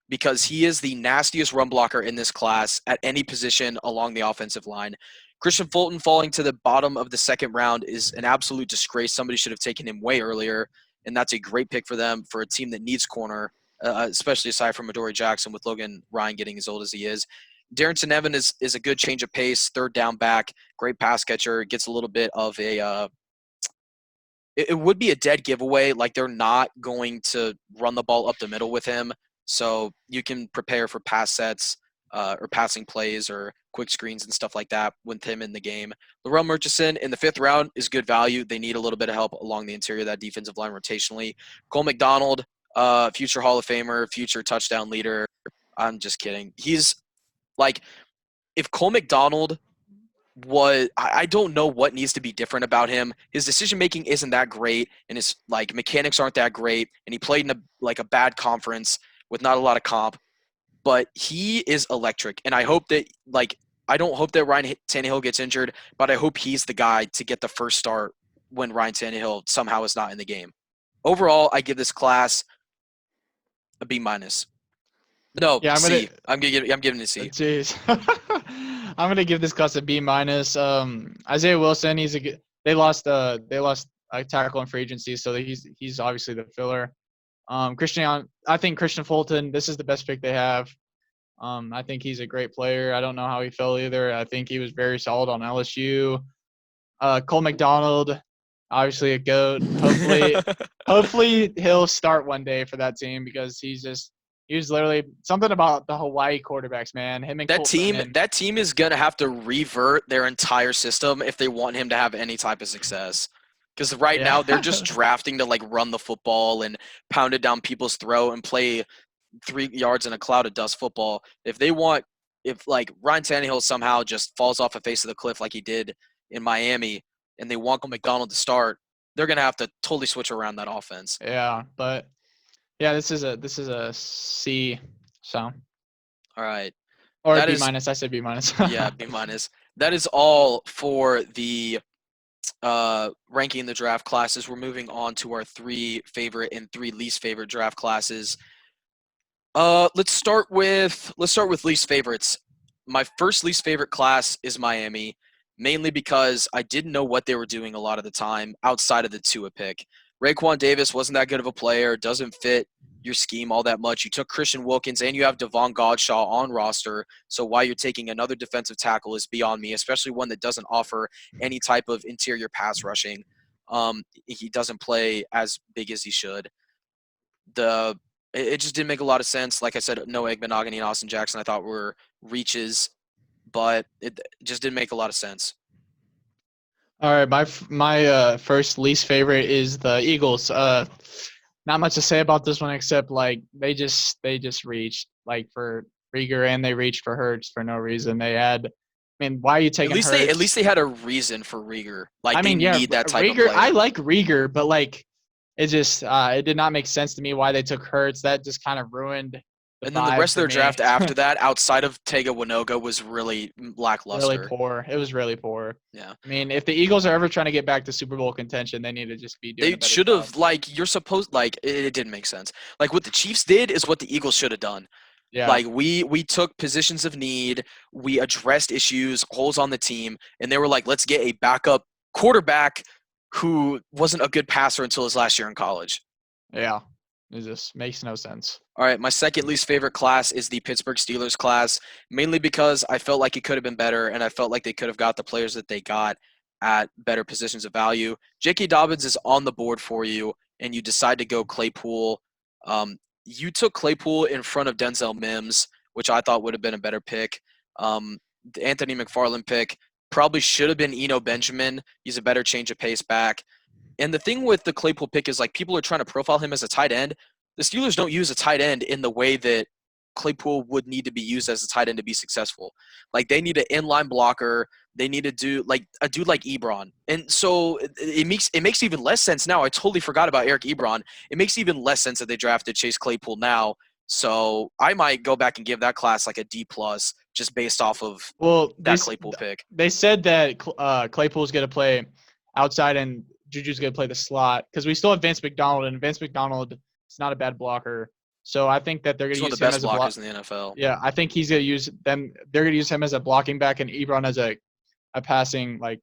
because he is the nastiest run blocker in this class at any position along the offensive line. Christian Fulton falling to the bottom of the second round is an absolute disgrace. Somebody should have taken him way earlier, and that's a great pick for them for a team that needs corner, especially aside from Adoree Jackson with Logan Ryan getting as old as he is. Darrington Evans is a good change of pace, third down back, great pass catcher, gets a little bit of a it would be a dead giveaway. Like they're not going to run the ball up the middle with him. So you can prepare for pass sets or passing plays or quick screens and stuff like that with him in the game. Laurel Murchison in the fifth round is good value. They need a little bit of help along the interior of that defensive line rotationally. Cole McDonald, future Hall of Famer, future touchdown leader. I'm just kidding. He's like, if Cole McDonald was I don't know what needs to be different about him. His decision making isn't that great, and his like mechanics aren't that great, and he played in a bad conference with not a lot of comp. But he is electric, and I hope that I don't hope that Ryan Tannehill gets injured, but I hope he's the guy to get the first start when Ryan Tannehill somehow is not in the game. Overall, I give this class a B minus. No, Yeah, C. I'm giving it a C. Jeez. I'm gonna give this class a B minus. Isaiah Wilson, he's a good. They lost a tackle in free agency, so he's obviously the filler. I think Christian Fulton. This is the best pick they have. I think he's a great player. I don't know how he fell either. I think he was very solid on LSU. Cole McDonald, obviously a goat. Hopefully he'll start one day for that team because he was literally something about the Hawaii quarterbacks, man. Him and That team is gonna have to revert their entire system if they want him to have any type of success. Because right now they're just drafting to like run the football and pound it down people's throat and play 3 yards in a cloud of dust football. If like Ryan Tannehill somehow just falls off the face of the cliff like he did in Miami, and they want McDonald to start, they're gonna have to totally switch around that offense. Yeah, but yeah, this is a C. So All right. or that B minus. I said B minus. Yeah, B minus. That is all for the ranking the draft classes. We're moving on to our 3 favorite and 3 least favorite draft classes. Let's start with least favorites. My first least favorite class is Miami, mainly because I didn't know what they were doing a lot of the time outside of the Tua pick. Raekwon Davis wasn't that good of a player, doesn't fit your scheme all that much. You took Christian Wilkins and you have Devon Godshaw on roster. So why you're taking another defensive tackle is beyond me, especially one that doesn't offer any type of interior pass rushing. He doesn't play as big as he should. It just didn't make a lot of sense. Like I said, Noah Monogany and Austin Jackson I thought were reaches, but it just didn't make a lot of sense. All right, my first least favorite is the Eagles. Not much to say about this one except like they just reached like for Rieger and they reached for Hurts for no reason. Why are you taking Hurts? At least they had a reason for Rieger. Like they need that type Rieger, of player. I like Rieger, but like it just it did not make sense to me why they took Hurts. That just kind of ruined. And then the rest of their draft after that, outside of Tega Winoga, was really lackluster. Really poor. It was really poor. Yeah. I mean, if the Eagles are ever trying to get back to Super Bowl contention, they need to just be doing. They should have it didn't make sense. Like what the Chiefs did is what the Eagles should have done. Yeah. Like we took positions of need, we addressed issues, holes on the team, and they were like, let's get a backup quarterback who wasn't a good passer until his last year in college. Yeah. It just makes no sense. All right, my second least favorite class is the Pittsburgh Steelers class, mainly because I felt like it could have been better, and I felt like they could have got the players that they got at better positions of value. J.K. Dobbins is on the board for you, and you decide to go Claypool. You took Claypool in front of Denzel Mims, which I thought would have been a better pick. The Anthony McFarland pick probably should have been Eno Benjamin. He's a better change of pace back. And the thing with the Claypool pick is like people are trying to profile him as a tight end. the Steelers don't use a tight end in the way that Claypool would need to be used as a tight end to be successful. Like they need an inline blocker. They need to do like a dude like Ebron. And so it makes even less sense now. I totally forgot about Eric Ebron. It makes even less sense that they drafted Chase Claypool now. So I might go back and give that class like a D plus just based off of Well, that Claypool pick. they said that Claypool's going to play outside and Juju's going to play the slot because we still have Vince McDonald, and Vince McDonald is not a bad blocker. So I think that they're going He's to one use of the him best as a block. blockers in the NFL. Yeah, I think he's going to use them. They're going to use him as a blocking back and Ebron as a passing like.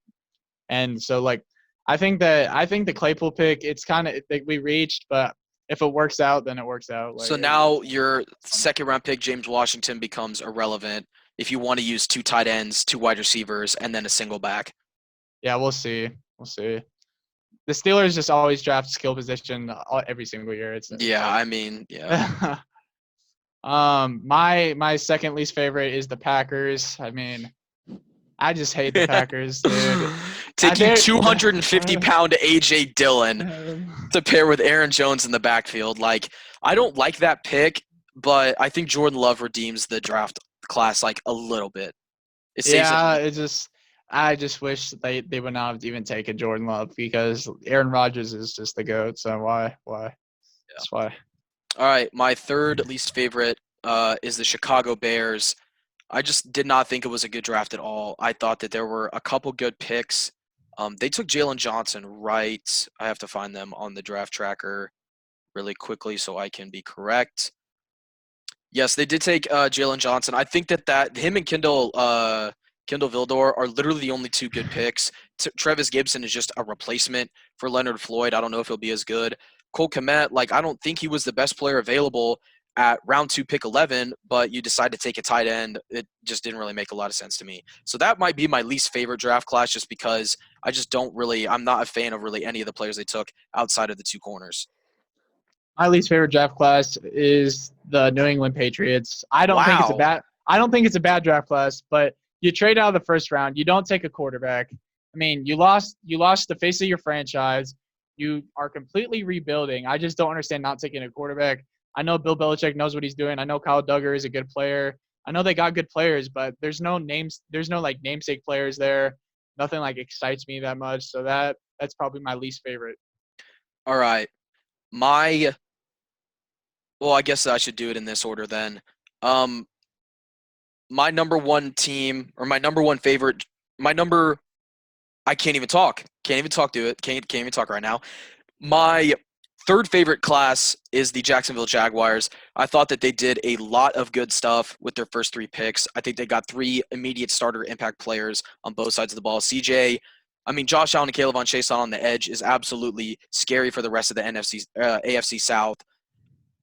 And so like I think the Claypool pick, it's kind of we reached, but if it works out, then it works out. Like, So now your second round pick, James Washington, becomes irrelevant if you want to use 2 tight ends, 2 wide receivers, and then a single back. yeah, we'll see. We'll see. The Steelers just always draft skill position every single year. Yeah, I mean, yeah. My second least favorite is the Packers. I mean, I just hate the Packers, dude. Taking 250-pound A.J. Dillon to pair with Aaron Jones in the backfield. Like, I don't like that pick, but I think Jordan Love redeems the draft class like a little bit. It saves it. I just wish they would not have even taken Jordan Love because Aaron Rodgers is just the GOAT. So why? Yeah. That's why. All right, my third least favorite is the Chicago Bears. I just did not think it was a good draft at all. I thought that there were a couple good picks. They took Jalen Johnson right. I have to find them on the draft tracker really quickly so I can be correct. Yes, they did take Jalen Johnson. I think that him and Kendall Vildor are literally the only 2 good picks. Travis Gibson is just a replacement for Leonard Floyd. I don't know if he'll be as good. Cole Kmet, like I don't think he was the best player available at round 2, pick 11, but you decide to take a tight end. It just didn't really make a lot of sense to me. So that might be my least favorite draft class just because I'm not a fan of really any of the players they took outside of the 2 corners. My least favorite draft class is the New England Patriots. I don't think it's a bad draft class, but you trade out of the first round. You don't take a quarterback. I mean, you lost the face of your franchise. You are completely rebuilding. I just don't understand not taking a quarterback. I know Bill Belichick knows what he's doing. I know Kyle Duggar is a good player. I know they got good players, but there's no names. There's no like namesake players there. Nothing like excites me that much. So that's probably my least favorite. All right. Well, I guess I should do it in this order then. My number one team or my number one favorite, I can't even talk. Can't even talk to it. Can't even talk right now. My third favorite class is the Jacksonville Jaguars. I thought that they did a lot of good stuff with their first 3 picks. I think they got 3 immediate starter impact players on both sides of the ball. Josh Allen and Caleb Chase on the edge is absolutely scary for the rest of the AFC South.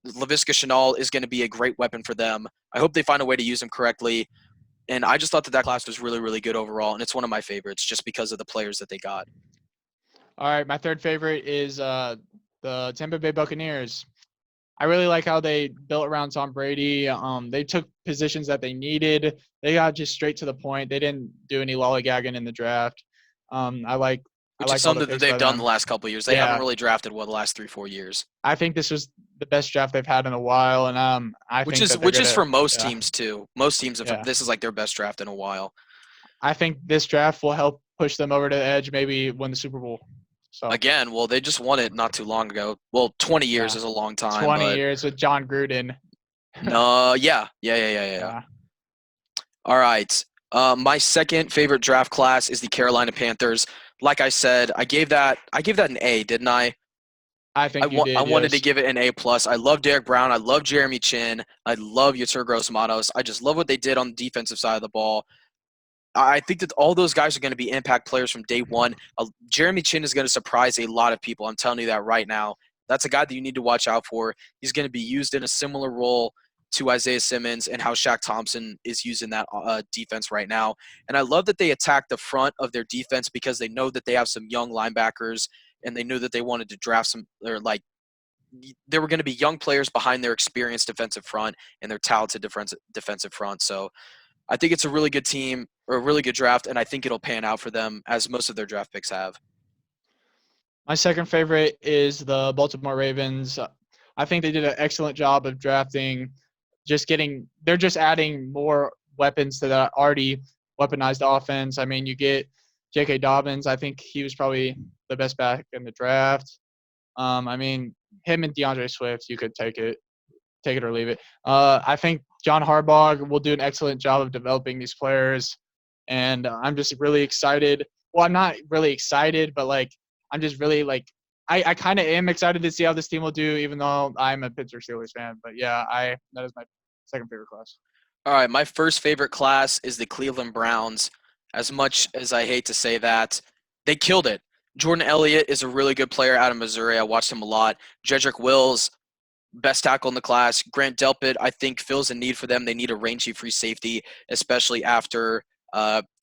Laviska Shenault is going to be a great weapon for them. I hope they find a way to use him correctly. And I just thought that class was really, really good overall, and it's one of my favorites just because of the players that they got. All right, my third favorite is the Tampa Bay Buccaneers. I really like how they built around Tom Brady. They took positions that they needed. They got just straight to the point. They didn't do any lollygagging in the draft. Which is something that they've done the last couple of years. They haven't really drafted the last 3-4 years. I think this was the best draft they've had in a while, and which is for most teams too. Most teams, this is like their best draft in a while. I think this draft will help push them over to the edge, maybe win the Super Bowl. So again, well, they just won it not too long ago. Well, 20 years is a long time. 20 years with John Gruden. No, yeah. All right. My second favorite draft class is the Carolina Panthers. Like I said, I gave that an A, didn't I? I think you did. I wanted to give it an A+. I love Derek Brown. I love Jeremy Chin. I love Yetur Gross-Matos. I just love what they did on the defensive side of the ball. I think that all those guys are going to be impact players from day one. Jeremy Chin is going to surprise a lot of people. I'm telling you that right now. That's a guy that you need to watch out for. He's going to be used in a similar role to Isaiah Simmons and how Shaq Thompson is using that defense right now. And I love that they attack the front of their defense because they know that they have some young linebackers and they knew that they wanted to draft there were going to be young players behind their experienced defensive front and their talented defensive front. So I think it's a really good team or a really good draft, and I think it'll pan out for them as most of their draft picks have. My second favorite is the Baltimore Ravens. I think they did an excellent job of drafting. They're just adding more weapons to that already weaponized offense. I mean, you get J.K. Dobbins. I think he was probably the best back in the draft. I mean, him and DeAndre Swift, you could take it or leave it. I think John Harbaugh will do an excellent job of developing these players, and I'm just really excited. Well, I'm not really excited, but like I'm just really like I kind of am excited to see how this team will do, even though I'm a Pittsburgh Steelers fan. But yeah, I that is my second favorite class. All right, my first favorite class is the Cleveland Browns. As much as I hate to say that, they killed it. Jordan Elliott is a really good player out of Missouri. I watched him a lot. Jedrick Wills, best tackle in the class. Grant Delpit, I think, fills a need for them. They need a rangy free safety, especially after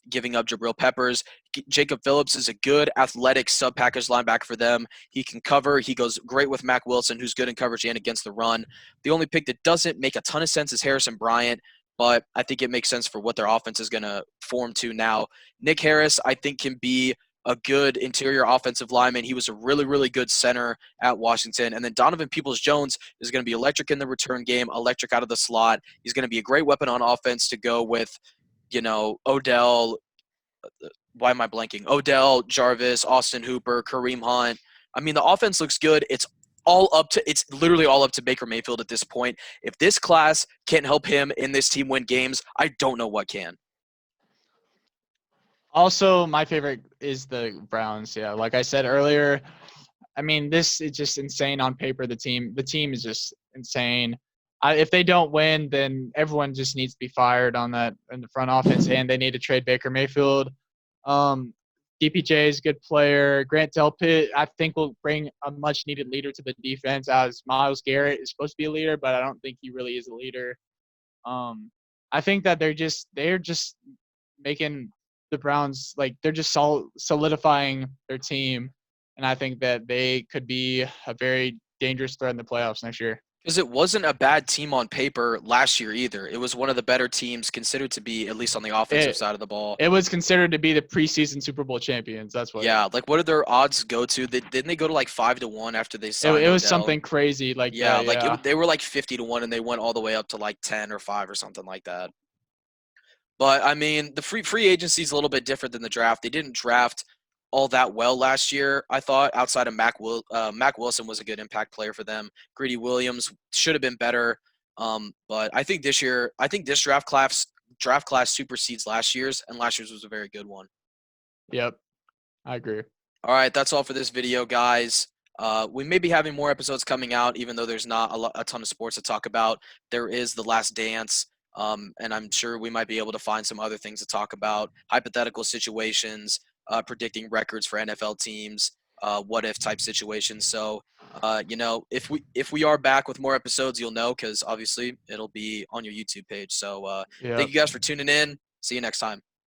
giving up Jabril Peppers. Jacob Phillips is a good athletic sub-package linebacker for them. He can cover. He goes great with Mac Wilson, who's good in coverage and against the run. The only pick that doesn't make a ton of sense is Harrison Bryant, but I think it makes sense for what their offense is going to form to now. Nick Harris, I think, can be a good interior offensive lineman. He was a really, really good center at Washington. And then Donovan Peoples-Jones is going to be electric in the return game, electric out of the slot. He's going to be a great weapon on offense to go with, Odell. Why am I blanking? Odell, Jarvis, Austin Hooper, Kareem Hunt. I mean, the offense looks good. It's literally all up to Baker Mayfield at this point. If this class can't help him and this team win games, I don't know what can. Also, my favorite is the Browns. Yeah, like I said earlier, I mean, this is just insane on paper. The team is just insane. If they don't win, then everyone just needs to be fired on that in the front office, and they need to trade Baker Mayfield. Um, DPJ is a good player. Grant Delpit, I think, will bring a much-needed leader to the defense. As Myles Garrett is supposed to be a leader, but I don't think he really is a leader. Um, I think that they're just making the Browns like they're just solidifying their team, and I think that they could be a very dangerous threat in the playoffs next year. Because it wasn't a bad team on paper last year either. It was one of the better teams considered to be, at least on the offensive It side of the ball. it was considered to be the preseason Super Bowl champions. That's what Yeah, like what did their odds go to? Didn't they go to like 5-1 after they signed it was Odell? something crazy like Yeah, that. like Yeah. they were like 50-1 and they went all the way up to like 10 or 5 or something like that. But I mean, the free agency is a little bit different than the draft. They didn't draft all that well last year. I thought outside of Mac Wilson was a good impact player for them. Greedy Williams should have been better. But I think this draft class supersedes last year's, and last year's was a very good one. Yep. I agree. All right, that's all for this video, guys. We may be having more episodes coming out, even though there's not a ton of sports to talk about. There is The Last Dance, and I'm sure we might be able to find some other things to talk about, hypothetical situations, predicting records for NFL teams, what if type situations. So, if we are back with more episodes, you'll know because obviously it'll be on your YouTube page. So, thank Yep. you guys for tuning in. See you next time.